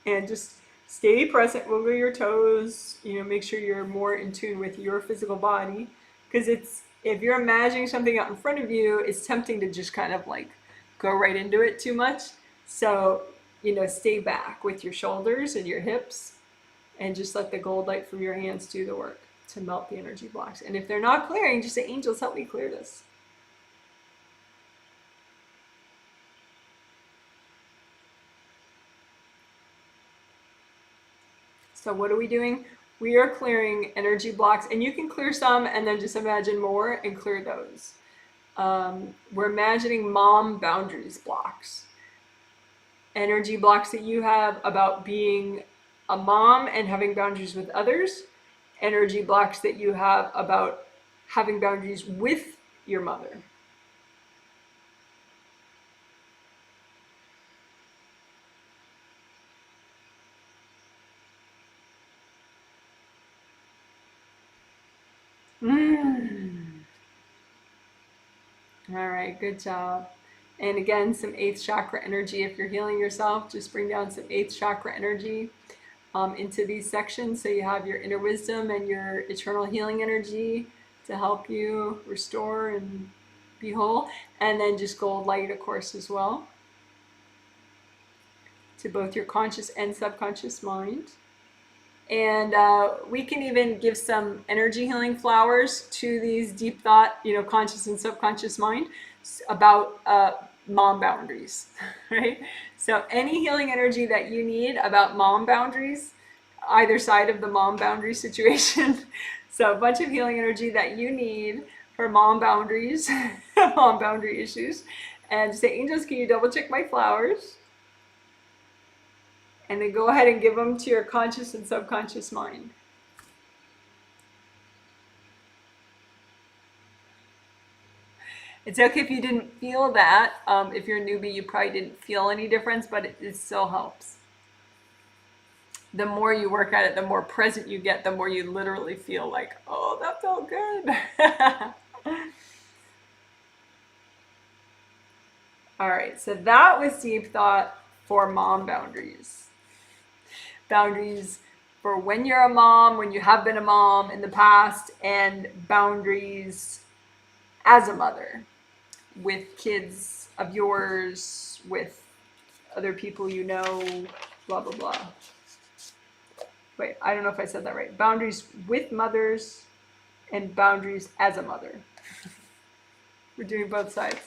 And just stay present, wiggle your toes, make sure you're more in tune with your physical body, because it's if you're imagining something out in front of you, it's tempting to just kind of like go right into it too much. So stay back with your shoulders and your hips, and just let the gold light from your hands do the work to melt the energy blocks. And if they're not clearing, just say, angels, help me clear this. So what are we doing? We are clearing energy blocks, and you can clear some and then just imagine more and clear those. We're imagining mom boundaries blocks. Energy blocks that you have about being a mom and having boundaries with others. Energy blocks that you have about having boundaries with your mother. All right, good job. And again, some 8th chakra energy. If you're healing yourself, just bring down some 8th chakra energy into these sections. So you have your inner wisdom and your eternal healing energy to help you restore and be whole. And then just gold light, of course, as well, to both your conscious and subconscious mind. And we can even give some energy healing flowers to these deep thought, conscious and subconscious mind about mom boundaries, right? So any healing energy that you need about mom boundaries, either side of the mom boundary situation. So a bunch of healing energy that you need for mom boundaries, mom boundary issues. And say, angels, can you double check my flowers? And then go ahead and give them to your conscious and subconscious mind. It's okay if you didn't feel that. If you're a newbie, you probably didn't feel any difference, but it still helps. The more you work at it, the more present you get, the more you literally feel like, oh, that felt good. All right, so that was deep thought for mom boundaries. Boundaries for when you're a mom, when you have been a mom in the past, and boundaries as a mother with kids of yours, with other people you know, blah, blah, blah. Wait, I don't know if I said that right. Boundaries with mothers and boundaries as a mother. We're doing both sides.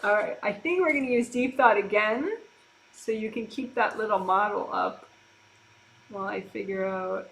All right, I think we're going to use deep thought again, so you can keep that little model up while I figure out.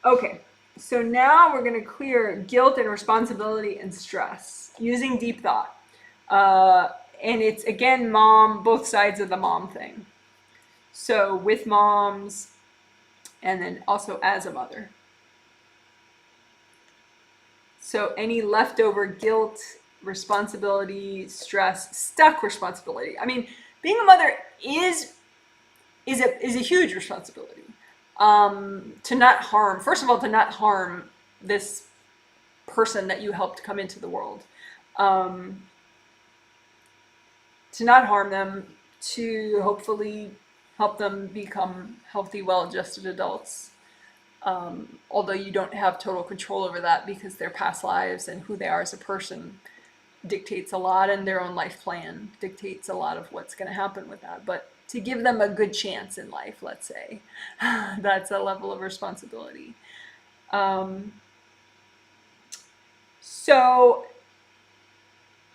Okay, so now we're going to clear guilt and responsibility and stress using deep thought. And it's again mom, both sides of the mom thing. So with moms, and then also as a mother. So any leftover guilt, responsibility, stress, stuck responsibility. I mean, being a mother is a huge responsibility. To not harm, first of all, to not harm this person that you helped come into the world. Um, to not harm them, to hopefully help them become healthy, well-adjusted adults. Although you don't have total control over that because their past lives and who they are as a person dictates a lot, and their own life plan dictates a lot of what's going to happen with that. But to give them a good chance in life, let's say, that's a level of responsibility. Um, so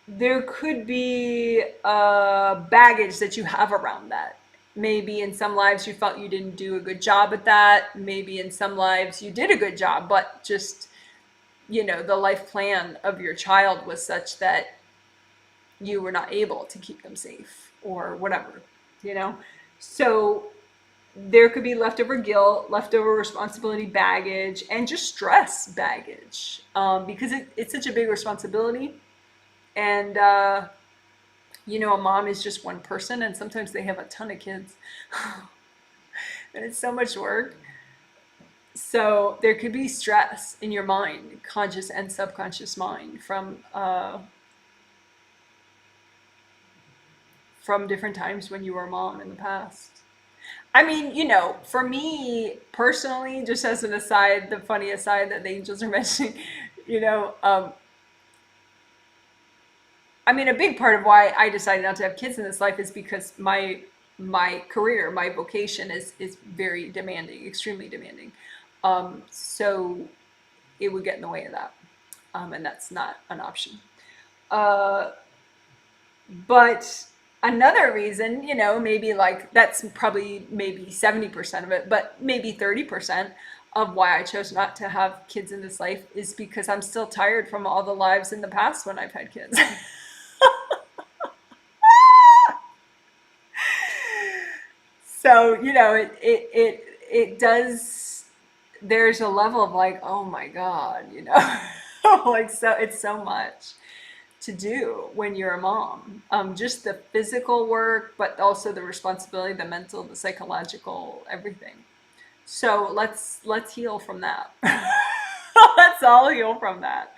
there could be baggage that you have around that. Maybe in some lives you felt you didn't do a good job at that. Maybe in some lives you did a good job, but just, the life plan of your child was such that you were not able to keep them safe or whatever, you know? So there could be leftover guilt, leftover responsibility baggage, and just stress baggage, because it's such a big responsibility. And, a mom is just one person, and sometimes they have a ton of kids. And it's so much work. So there could be stress in your mind, conscious and subconscious mind, from different times when you were a mom in the past. I mean, for me personally, just as an aside, the funny aside that the angels are mentioning, you know, um, I mean, a big part of why I decided not to have kids in this life is because my career, my vocation is very demanding, extremely demanding. So it would get in the way of that, and that's not an option. Uh, but another reason, maybe like that's probably maybe 70% of it, but maybe 30% of why I chose not to have kids in this life is because I'm still tired from all the lives in the past when I've had kids. So it does. There's a level of like, oh my god, like, so it's so much to do when you're a mom. Just the physical work, but also the responsibility, the mental, the psychological, everything. So let's heal from that. Let's all heal from that.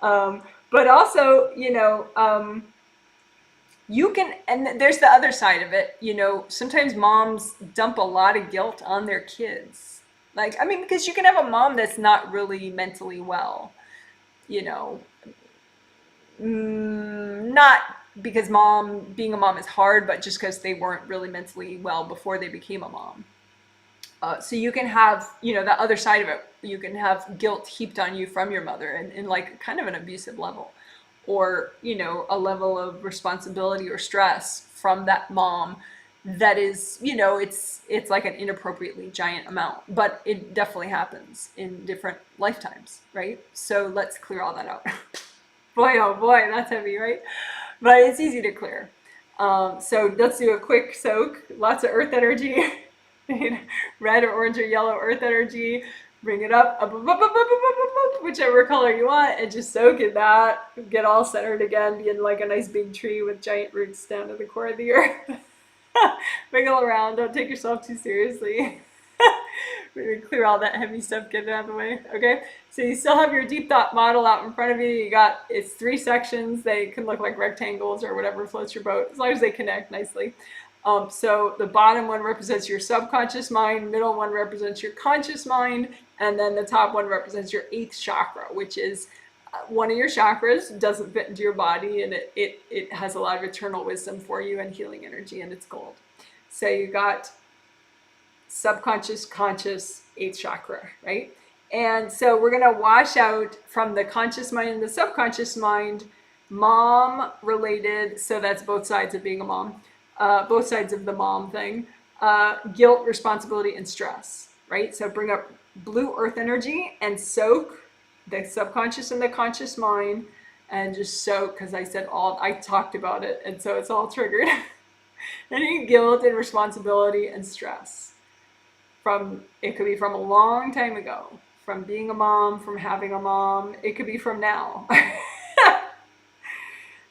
But also, you can, and there's the other side of it. Sometimes moms dump a lot of guilt on their kids. Like, I mean, because you can have a mom that's not really mentally well, you know, not because being a mom is hard, but just because they weren't really mentally well before they became a mom. So you can have, the other side of it. You can have guilt heaped on you from your mother, and in like kind of an abusive level, or a level of responsibility or stress from that mom that is, it's like an inappropriately giant amount, but it definitely happens in different lifetimes, right? So let's clear all that out. Boy, oh boy, that's heavy, right? But it's easy to clear. So let's do a quick soak. Lots of earth energy, red or orange or yellow earth energy. Bring it up, whichever color you want, and just soak in that. Get all centered again, be in like a nice big tree with giant roots down to the core of the earth. Wiggle around, don't take yourself too seriously. We're gonna clear all that heavy stuff, get it out of the way. Okay, so you still have your deep thought model out in front of you. It's 3 sections. They can look like rectangles or whatever floats your boat, as long as they connect nicely. So the bottom one represents your subconscious mind, middle one represents your conscious mind, and then the top one represents your 8th chakra, which is one of your chakras, doesn't fit into your body, and it has a lot of eternal wisdom for you and healing energy, and it's gold. So you got subconscious, conscious, 8th chakra, right? And so we're going to wash out from the conscious mind and the subconscious mind, mom related, so that's both sides of being a mom, both sides of the mom thing, guilt, responsibility, and stress, right? So bring up blue earth energy and soak the subconscious and the conscious mind, and just soak, because I talked about it, and so it's all triggered. Any guilt and responsibility and stress it could be from a long time ago, from being a mom, from having a mom, it could be from now.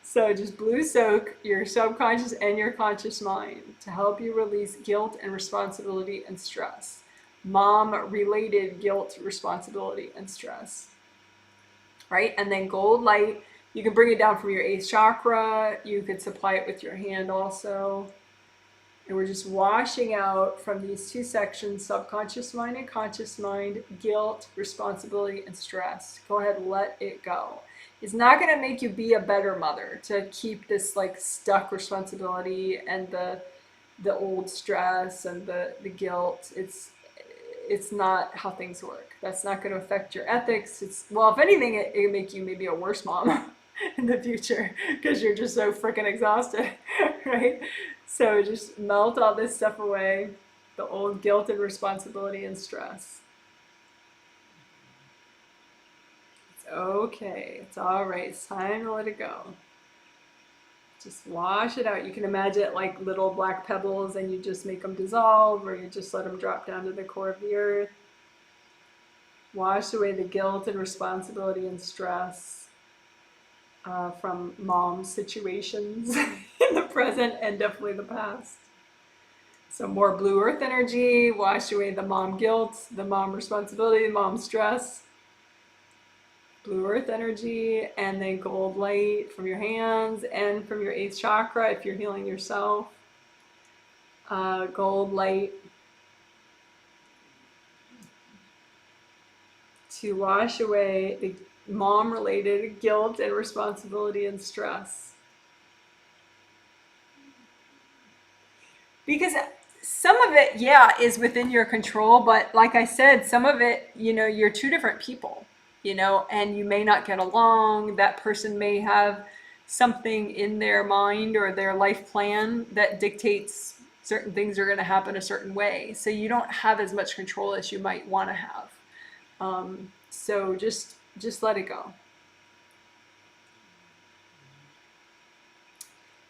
So just blue soak your subconscious and your conscious mind to help you release guilt and responsibility and stress. Mom related guilt, responsibility, and stress. Right? And then gold light, you can bring it down from your 8th chakra. You could supply it with your hand also. And we're just washing out from these two sections, subconscious mind and conscious mind, guilt, responsibility, and stress. Go ahead, let it go. It's not going to make you be a better mother to keep this like stuck responsibility and the old stress and the guilt. It's not how things work. That's not going to affect your ethics. Well, if anything, it can make you maybe a worse mom in the future because you're just so freaking exhausted, right? So just melt all this stuff away, the old guilt and responsibility and stress. It's okay. It's all right. It's time to let it go. Just wash it out. You can imagine it like little black pebbles, and you just make them dissolve, or you just let them drop down to the core of the earth. Wash away the guilt and responsibility and stress from mom situations in the present and definitely the past. So more blue earth energy, wash away the mom guilt, the mom responsibility, the mom stress. Blue earth energy, and then gold light from your hands and from your 8th chakra if you're healing yourself. Gold light to wash away the mom related guilt and responsibility and stress. Because some of it, yeah, is within your control, but like I said, some of it, you're two different people, and you may not get along. That person may have something in their mind or their life plan that dictates certain things are going to happen a certain way. So you don't have as much control as you might want to have. So just let it go.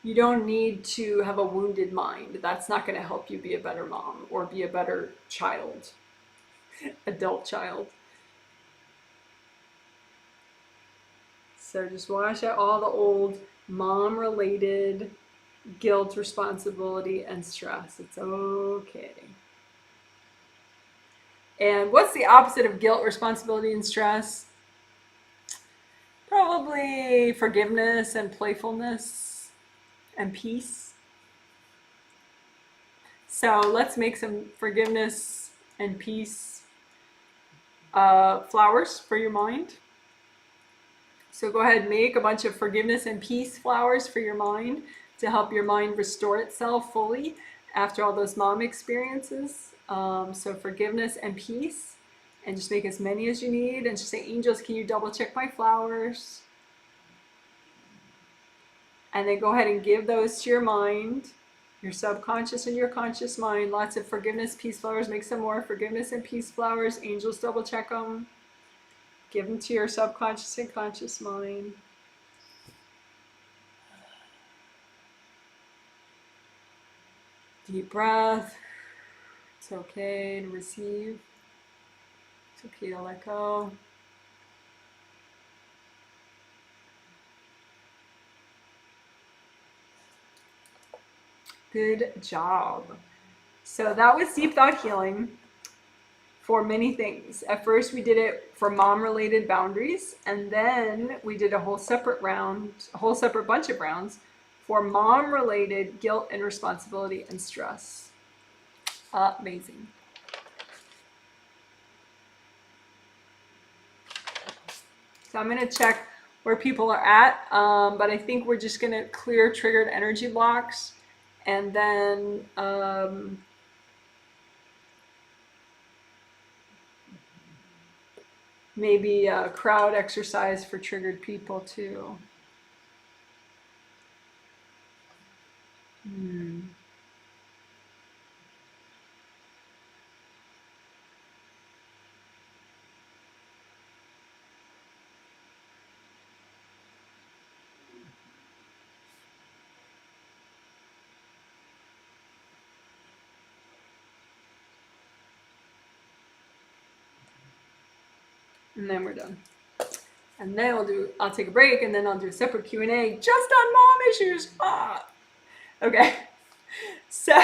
You don't need to have a wounded mind. That's not going to help you be a better mom or be a better child, adult child. So just wash out all the old mom-related guilt, responsibility, and stress. It's okay. And what's the opposite of guilt, responsibility, and stress? Probably forgiveness and playfulness and peace. So let's make some forgiveness and peace flowers for your mind. So go ahead and make a bunch of forgiveness and peace flowers for your mind to help your mind restore itself fully after all those mom experiences. So forgiveness and peace, and just make as many as you need, and just say, angels, can you double check my flowers? And then go ahead and give those to your mind, your subconscious and your conscious mind. Lots of forgiveness, peace flowers. Make some more forgiveness and peace flowers. Angels, double check them. Give them to your subconscious and conscious mind. Deep breath. It's okay to receive. It's okay to let go. Good job. So that was deep thought healing for many things. At first we did it for mom-related boundaries, and then we did a whole separate bunch of rounds for mom-related guilt and responsibility and stress. Amazing. So I'm going to check where people are at, but I think we're just going to clear triggered energy blocks, and then maybe a crowd exercise for triggered people too. and then we're done. And then I'll take a break, and then I'll do a separate Q&A just on mom issues. Okay. So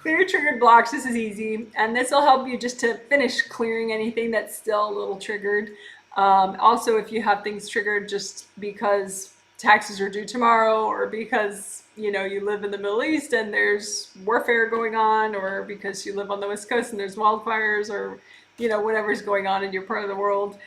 clear triggered blocks. This is easy, and this will help you just to finish clearing anything that's still a little triggered. Also, if you have things triggered just because taxes are due tomorrow, or because you live in the Middle East and there's warfare going on, or because you live on the West Coast and there's wildfires, or whatever's going on in your part of the world,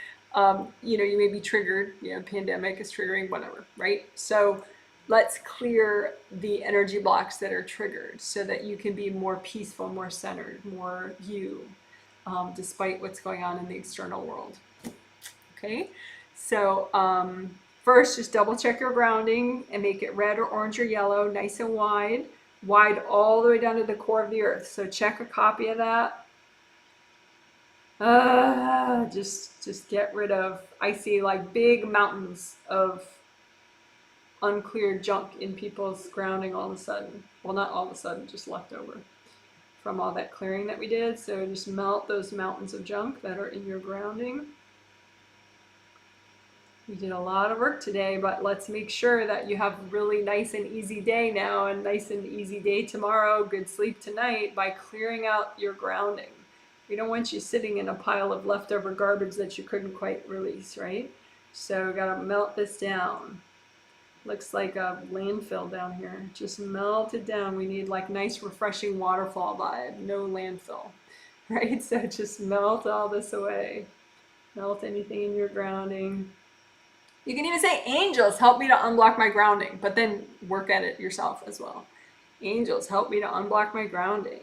you may be triggered. Pandemic is triggering, whatever, right? So let's clear the energy blocks that are triggered so that you can be more peaceful, more centered, more you, despite what's going on in the external world. Okay, so first, just double check your grounding and make it red or orange or yellow, nice and wide all the way down to the core of the earth. So check a copy of that. Just get rid of, I see like big mountains of uncleared junk in people's grounding all of a sudden. Well, not all of a sudden, just left over from all that clearing that we did. So just melt those mountains of junk that are in your grounding. We did a lot of work today, but let's make sure that you have a really nice and easy day now, and nice and easy day tomorrow, good sleep tonight, by clearing out your grounding. We don't want you sitting in a pile of leftover garbage that you couldn't quite release, right? So we gotta melt this down. Looks like a landfill down here. Just melt it down. We need like nice refreshing waterfall vibe, no landfill, right? So just melt all this away. Melt anything in your grounding. You can even say, angels, help me to unblock my grounding, but then work at it yourself as well. Angels, help me to unblock my grounding.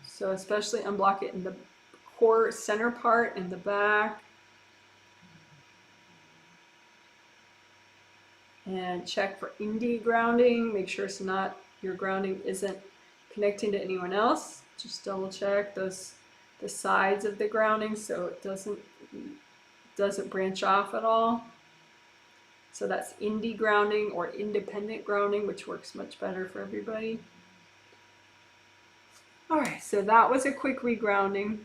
So especially unblock it in the core center part, in the back. And check for indie grounding. Make sure it's not, your grounding isn't connecting to anyone else. Just double check the sides of the grounding so it doesn't branch off at all. So that's indie grounding or independent grounding, which works much better for everybody. All right, so that was a quick regrounding.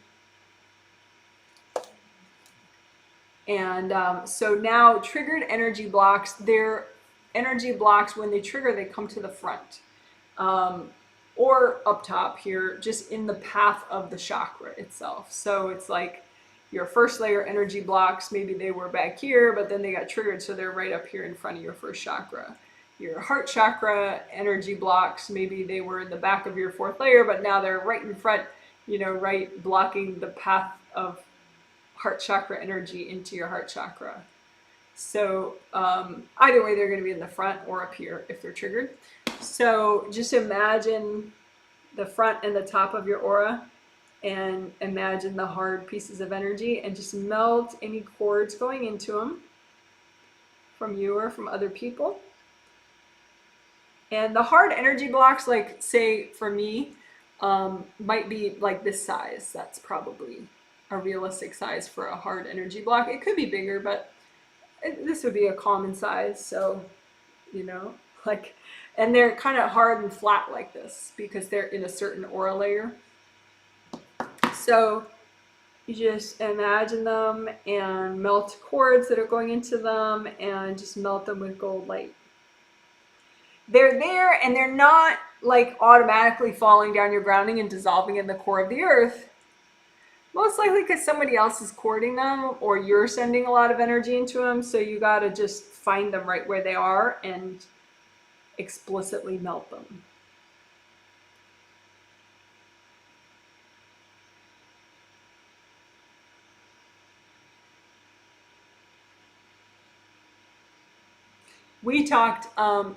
And so now triggered energy blocks, they're energy blocks, when they trigger, they come to the front. Or up top here, just in the path of the chakra itself. So it's like your first layer energy blocks, maybe they were back here, but then they got triggered, so they're right up here in front of your first chakra. Your heart chakra energy blocks, maybe they were in the back of your fourth layer, but now they're right in front, right blocking the path of heart chakra energy into your heart chakra. So either way, they're going to be in the front or up here if they're triggered. So just imagine the front and the top of your aura, and imagine the hard pieces of energy, and just melt any cords going into them from you or from other people. And the hard energy blocks, like say for me, might be like this size. That's probably a realistic size for a hard energy block. It could be bigger, but this would be a common size. So, like, and they're kind of hard and flat like this because they're in a certain aura layer. So you just imagine them and melt cords that are going into them, and just melt them with gold light. They're there, and they're not like automatically falling down your grounding and dissolving in the core of the earth. Most likely because somebody else is cording them, or you're sending a lot of energy into them. So you got to just find them right where they are and explicitly melt them. We talked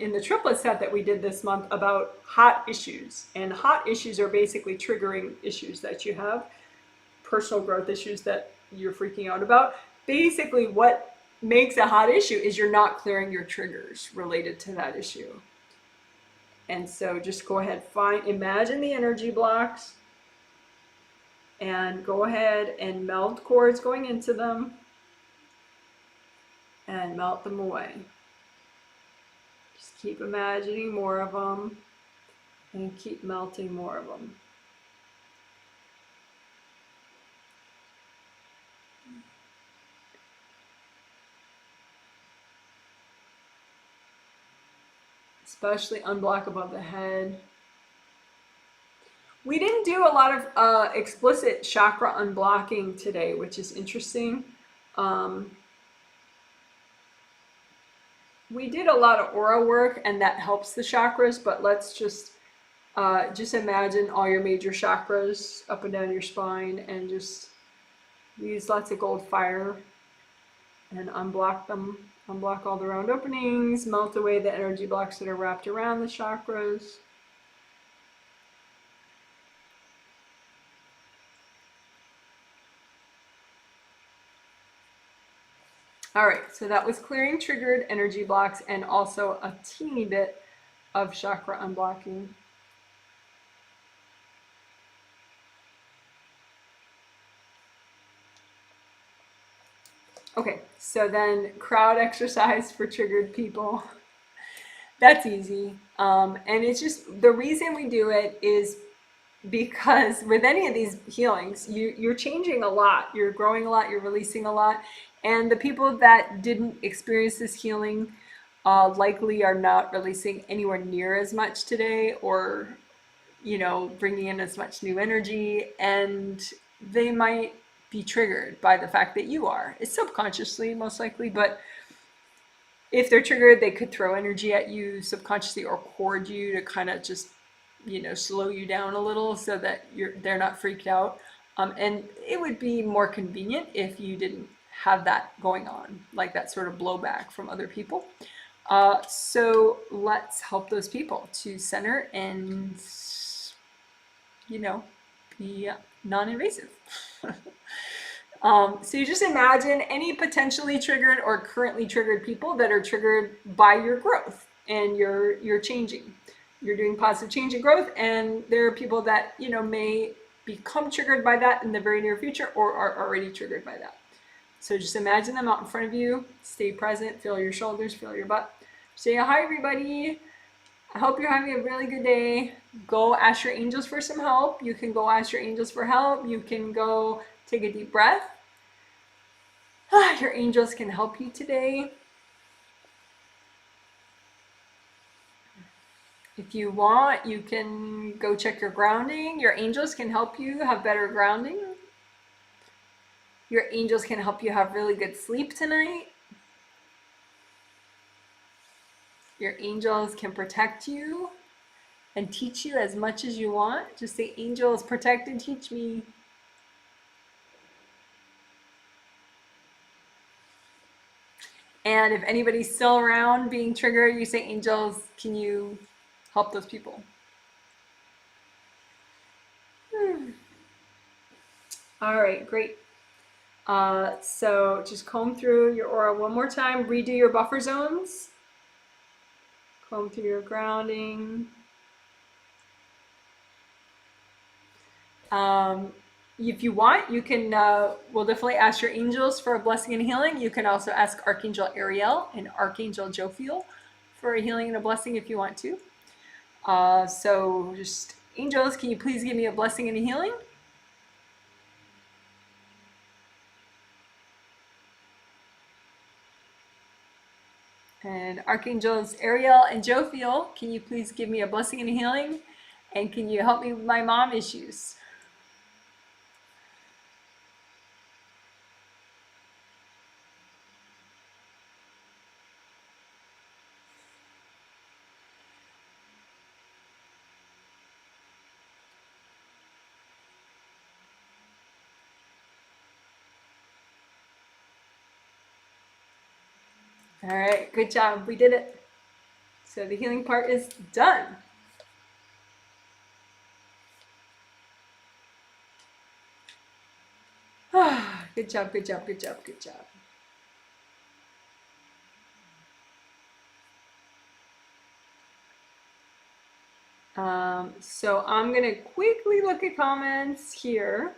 in the triplet set that we did this month about hot issues. And hot issues are basically triggering issues that you have, personal growth issues that you're freaking out about. Basically, what makes a hot issue is you're not clearing your triggers related to that issue. And so just go ahead, imagine the energy blocks, and go ahead and melt cords going into them, and melt them away. Keep imagining more of them and keep melting more of them. Especially unblock above the head. We didn't do a lot of explicit chakra unblocking today, which is interesting. We did a lot of aura work, and that helps the chakras, but let's just imagine all your major chakras up and down your spine and just use lots of gold fire and unblock them. Unblock all the round openings, melt away the energy blocks that are wrapped around the chakras. All right, so that was clearing triggered energy blocks and also a teeny bit of chakra unblocking. Okay, so then crowd exercise for triggered people. That's easy. And it's just, the reason we do it is because with any of these healings, you're changing a lot, you're growing a lot, you're releasing a lot. And the people that didn't experience this healing likely are not releasing anywhere near as much today, or, you know, bringing in as much new energy. And they might be triggered by the fact that you are. It's subconsciously, most likely, but if they're triggered, they could throw energy at you subconsciously or cord you to kind of just, you know, slow you down a little so that they're not freaked out. And it would be more convenient if you didn't have that going on, like that sort of blowback from other people. So let's help those people to center and, you know, be non-invasive. So you just imagine any potentially triggered or currently triggered people that are triggered by your growth, and you're changing. You're doing positive change and growth, and there are people that, you know, may become triggered by that in the very near future or are already triggered by that. So just imagine them out in front of you. Stay present. Feel your shoulders. Feel your butt. Say hi, everybody. I hope you're having a really good day. Go ask your angels for some help. You can go ask your angels for help. You can go take a deep breath. Your angels can help you today. If you want, you can go check your grounding. Your angels can help you have better grounding. Your angels can help you have really good sleep tonight. Your angels can protect you and teach you as much as you want. Just say, angels, protect and teach me. And if anybody's still around being triggered, you say, angels, can you help those people? All right, great. So just comb through your aura one more time. Redo your buffer zones. Comb through your grounding. If you want, you can, we'll definitely ask your angels for a blessing and healing. You can also ask Archangel Ariel and Archangel Jophiel for a healing and a blessing if you want to. So just, angels, can you please give me a blessing and a healing? And Archangels Ariel and Jophiel, can you please give me a blessing and a healing? And can you help me with my mom issues? All right, good job. We did it. So the healing part is done. Good job, good job, good job, good job. So I'm gonna quickly look at comments here.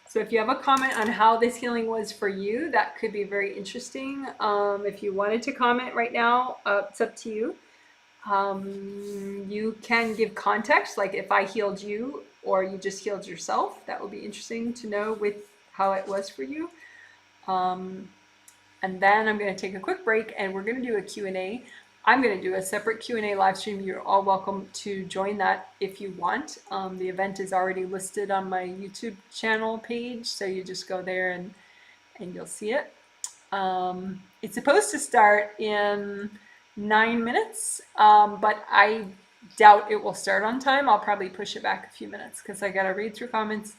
So if you have a comment on how this healing was for you, that could be very interesting. If you wanted to comment right now, it's up to you. You can give context, like if I healed you or you just healed yourself. That would be interesting to know with how it was for you. And then I'm going to take a quick break and we're going to do a Q&A. I'm going to do a separate Q&A live stream. You're all welcome to join that if you want. The event is already listed on my YouTube channel page, so you just go there and you'll see it. It's supposed to start in 9 minutes, but I doubt it will start on time. I'll probably push it back a few minutes because I got to read through comments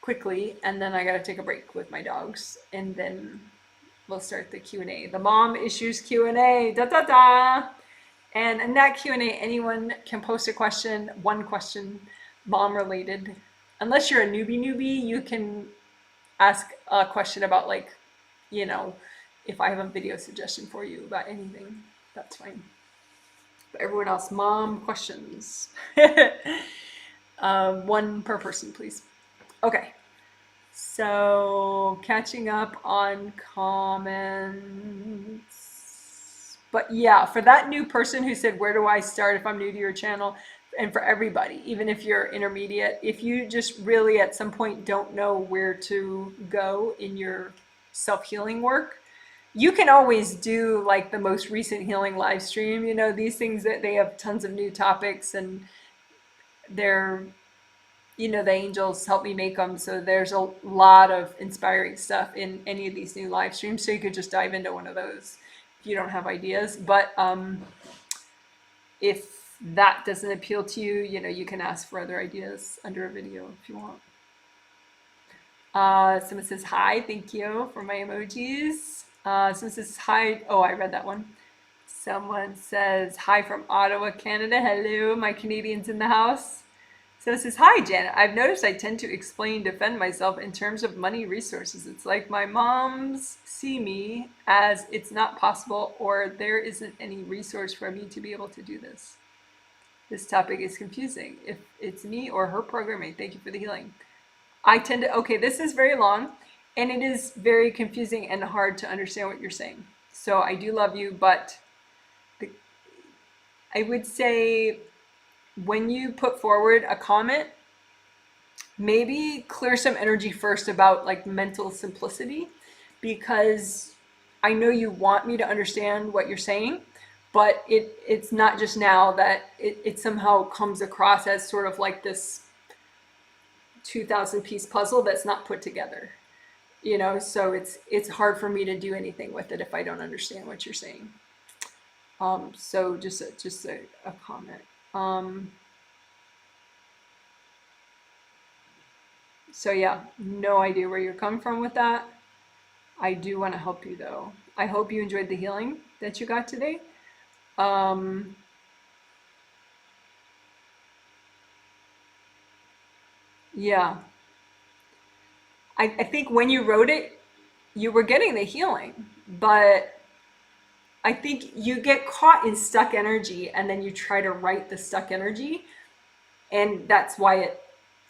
quickly and then I got to take a break with my dogs and then we'll start the Q&A. The mom issues Q&A, da da da. And in that Q&A, anyone can post a question, one question, mom related. Unless you're a newbie, you can ask a question about like, you know, if I have a video suggestion for you about anything, that's fine. But everyone else, mom questions. One per person, please. Okay. So catching up on comments. But yeah, for that new person who said, where do I start if I'm new to your channel? And for everybody, even if you're intermediate, if you just really at some point don't know where to go in your self-healing work, you can always do like the most recent healing live stream. You know, these things that they have tons of new topics and they're, you know, the angels help me make them. So there's a lot of inspiring stuff in any of these new live streams. So you could just dive into one of those if you don't have ideas. But if that doesn't appeal to you, you know, you can ask for other ideas under a video if you want. Someone says hi, thank you for my emojis. Someone says hi. Oh, I read that one. Someone says hi from Ottawa, Canada. Hello, my Canadians in the house. So it says, hi, Janet. I've noticed I tend to explain, defend myself in terms of money resources. It's like my moms see me as it's not possible or there isn't any resource for me to be able to do this. This topic is confusing. If it's me or her programming, thank you for the healing. I tend to, okay, this is very long and it is very confusing and hard to understand what you're saying. So I do love you, but I would say when you put forward a comment, maybe clear some energy first about like mental simplicity, because I know you want me to understand what you're saying, but it's not just now that it somehow comes across as sort of like this 2,000 piece puzzle that's not put together, you know, so it's hard for me to do anything with it if I don't understand what you're saying. So just a comment. So yeah, no idea where you're coming from with that. I do want to help you though. I hope you enjoyed the healing that you got today. Yeah. I think when you wrote it, you were getting the healing, but I think you get caught in stuck energy and then you try to write the stuck energy. And that's why it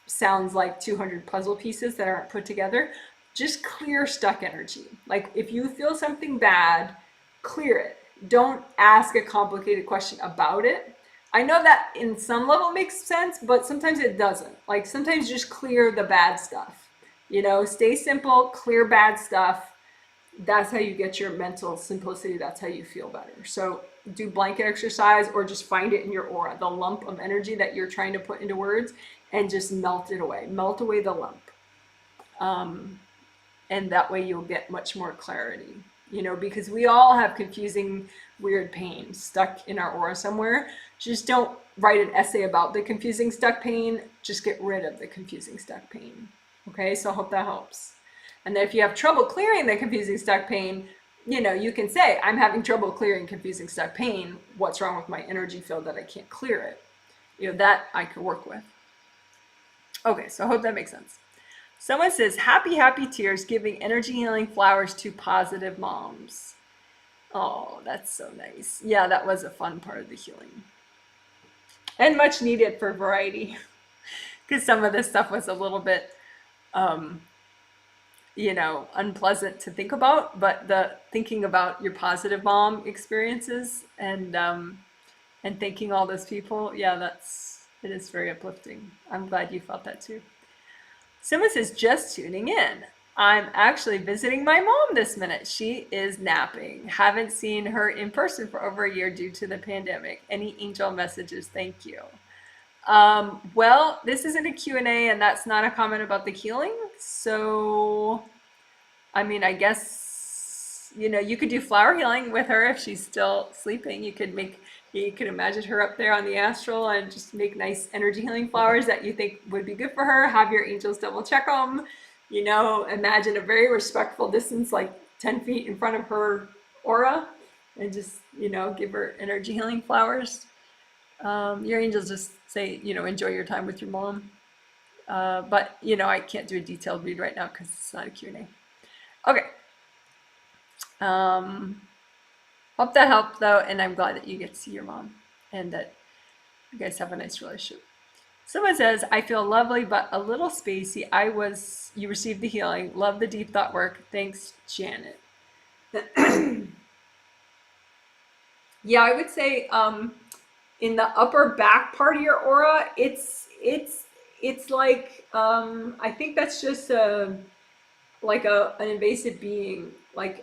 sounds like 200 puzzle pieces that aren't put together. Just clear stuck energy. Like if you feel something bad, clear it. Don't ask a complicated question about it. I know that in some level makes sense, but sometimes it doesn't. Like sometimes just clear the bad stuff. You know, stay simple, clear bad stuff. That's how you get your mental simplicity. That's how you feel better. So do blanket exercise or just find it in your aura, the lump of energy that you're trying to put into words, and just melt it away. Melt away the lump. And that way you'll get much more clarity, you know, because we all have confusing, weird pain stuck in our aura somewhere. Just don't write an essay about the confusing stuck pain. Just get rid of the confusing stuck pain. Okay, so I hope that helps. And then if you have trouble clearing the confusing stuck pain, you know, you can say, I'm having trouble clearing confusing stuck pain. What's wrong with my energy field that I can't clear it? You know, that I could work with. Okay, so I hope that makes sense. Someone says, happy, happy tears, giving energy healing flowers to positive moms. Oh, that's so nice. Yeah, that was a fun part of the healing. And much needed for variety. Because some of this stuff was a little bit, you know, unpleasant to think about. But the thinking about your positive mom experiences and and thanking all those people. Yeah, it is very uplifting. I'm glad you felt that too. Someone says, just tuning in. I'm actually visiting my mom this minute. She is napping. Haven't seen her in person for over a year due to the pandemic. Any angel messages? Thank you. Well, this isn't a Q&A, and that's not a comment about the healing. So, I mean, I guess, you could do flower healing with her if she's still sleeping. You could imagine her up there on the astral and just make nice energy healing flowers that you think would be good for her. Have your angels double check them. Imagine a very respectful distance, like 10 feet in front of her aura, and just, give her energy healing flowers. Your angels just say, enjoy your time with your mom. But, I can't do a detailed read right now because it's not a Q&A. Okay. Hope that helped though, and I'm glad that you get to see your mom and that you guys have a nice relationship. Someone says, I feel lovely but a little spacey. You received the healing. Love the deep thought work. Thanks, Janet. Yeah, I would say in the upper back part of your aura, it's like I think that's just like an invasive being, like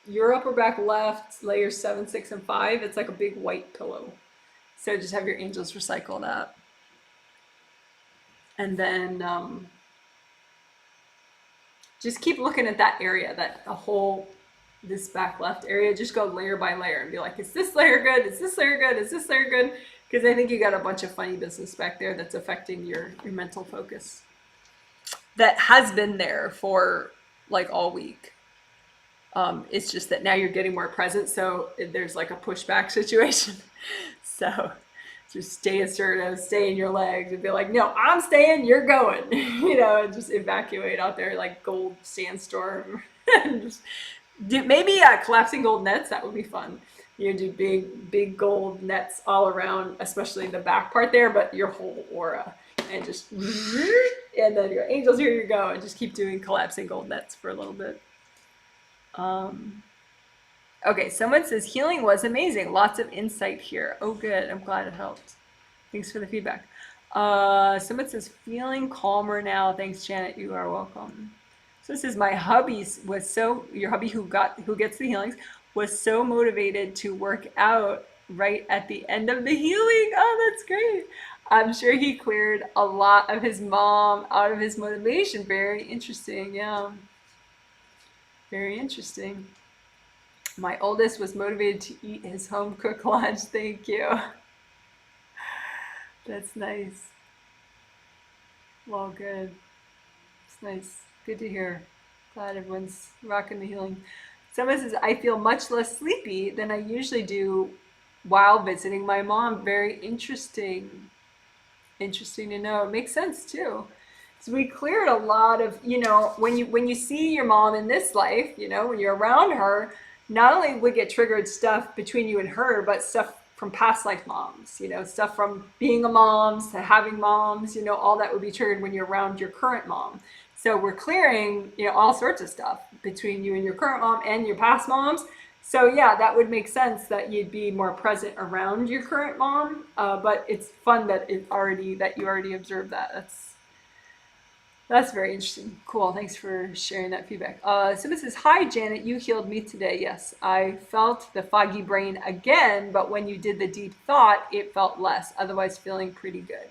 your upper back left, layers 7, 6, and 5. It's like a big white pillow. So just have your angels recycle that. And then just keep looking at that area, this back left area. Just go layer by layer and be like, is this layer good? Is this layer good? Is this layer good? Because I think you got a bunch of funny business back there that's affecting your mental focus. That has been there for like all week. It's just that now you're getting more present, so there's like a pushback situation. So just stay assertive, stay in your legs, and be like, no, I'm staying, you're going. And just evacuate out there like gold sandstorm. And just maybe collapsing gold nets, that would be fun. Do big gold nets all around, especially the back part there, but your whole aura. And just, and then your angels, here you go, and just keep doing collapsing gold nets for a little bit. Okay, someone says, healing was amazing. Lots of insight here. Oh, good. I'm glad it helped. Thanks for the feedback. Someone says, feeling calmer now. Thanks, Janet. You are welcome. So this is your hubby who gets the healings, was so motivated to work out right at the end of the healing. Oh, that's great. I'm sure he cleared a lot of his mom out of his motivation. Very interesting. Yeah. Very interesting. My oldest was motivated to eat his home cooked lunch. Thank you. That's nice. Well, good. It's nice. Good to hear. Glad everyone's rocking the healing. Someone says, I feel much less sleepy than I usually do while visiting my mom. Very interesting. Interesting to know. It makes sense too. So we cleared a lot of, when you see your mom in this life, when you're around her, not only would get triggered stuff between you and her, but stuff from past life moms, stuff from being a mom to having moms, all that would be triggered when you're around your current mom. So we're clearing, all sorts of stuff between you and your current mom and your past moms. So yeah, that would make sense that you'd be more present around your current mom. But it's fun that you already observed that. That's very interesting. Cool. Thanks for sharing that feedback. Someone says, hi, Janet, you healed me today. Yes, I felt the foggy brain again, but when you did the deep thought, it felt less. Otherwise, feeling pretty good.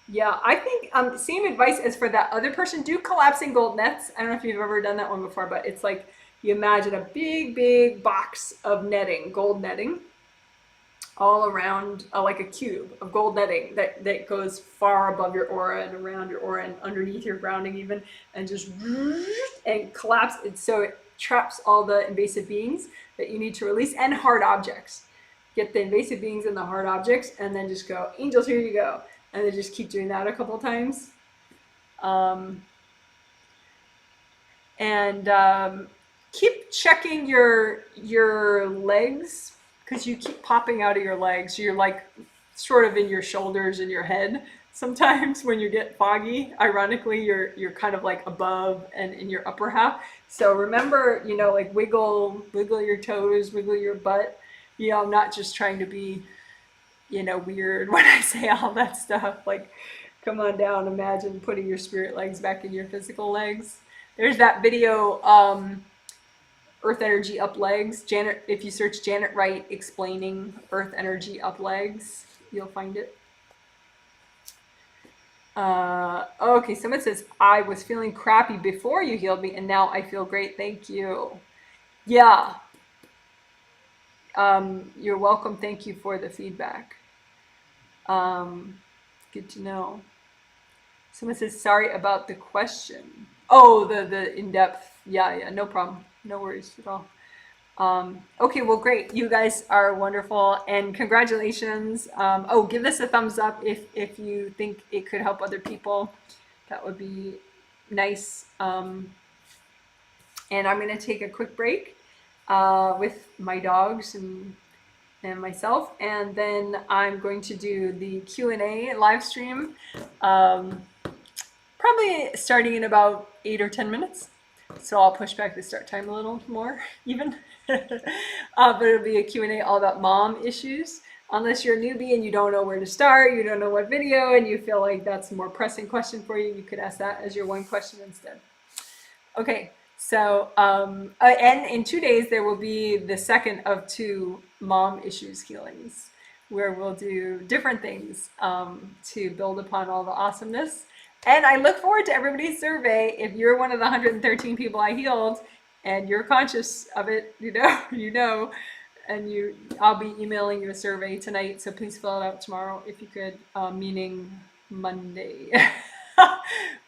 Yeah, I think same advice as for that other person. Do collapsing gold nets. I don't know if you've ever done that one before, but it's like you imagine a big box of netting, gold netting, all around like a cube of gold netting that goes far above your aura and around your aura and underneath your grounding even, and just and collapse it so it traps all the invasive beings that you need to release and hard objects. Get the invasive beings and the hard objects, and then just go, angels, here you go. And then just keep doing that a couple times. Keep checking your legs, because you keep popping out of your legs. You're like sort of in your shoulders and your head. Sometimes when you get foggy, ironically, you're kind of like above and in your upper half. So remember, like wiggle your toes, wiggle your butt. You know, I'm not just trying to be, you know, weird when I say all that stuff. Like, come on down, imagine putting your spirit legs back in your physical legs. There's that video, Earth Energy Up Legs. Janet, if you search Janet Wright explaining Earth Energy Up Legs, you'll find it. Okay, someone says, I was feeling crappy before you healed me, and now I feel great. Thank you. Yeah, you're welcome. Thank you for the feedback. Good to know. Someone says, sorry about the question. Oh, the in-depth. Yeah, no problem. No worries at all. Okay, well, great. You guys are wonderful, and congratulations. Oh, give this a thumbs up if you think it could help other people. That would be nice. And I'm going to take a quick break with my dogs and myself, and then I'm going to do the Q&A live stream, probably starting in about 8 or 10 minutes. So I'll push back the start time a little more, even. But it'll be a Q&A all about mom issues. Unless you're a newbie and you don't know where to start, you don't know what video, and you feel like that's a more pressing question for you, you could ask that as your one question instead. Okay, so, and in 2 days, there will be the second of 2 mom issues healings, where we'll do different things to build upon all the awesomeness. And I look forward to everybody's survey. If you're one of the 113 people I healed and you're conscious of it, you know, and I'll be emailing you a survey tonight, so please fill it out tomorrow if you could, meaning Monday.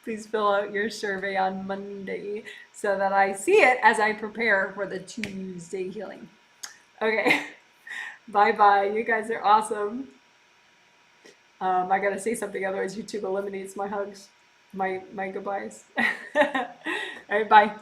Please fill out your survey on Monday so that I see it as I prepare for the Tuesday healing. Okay, bye-bye. You guys are awesome. I gotta say something, otherwise YouTube eliminates my hugs, my goodbyes. All right, bye.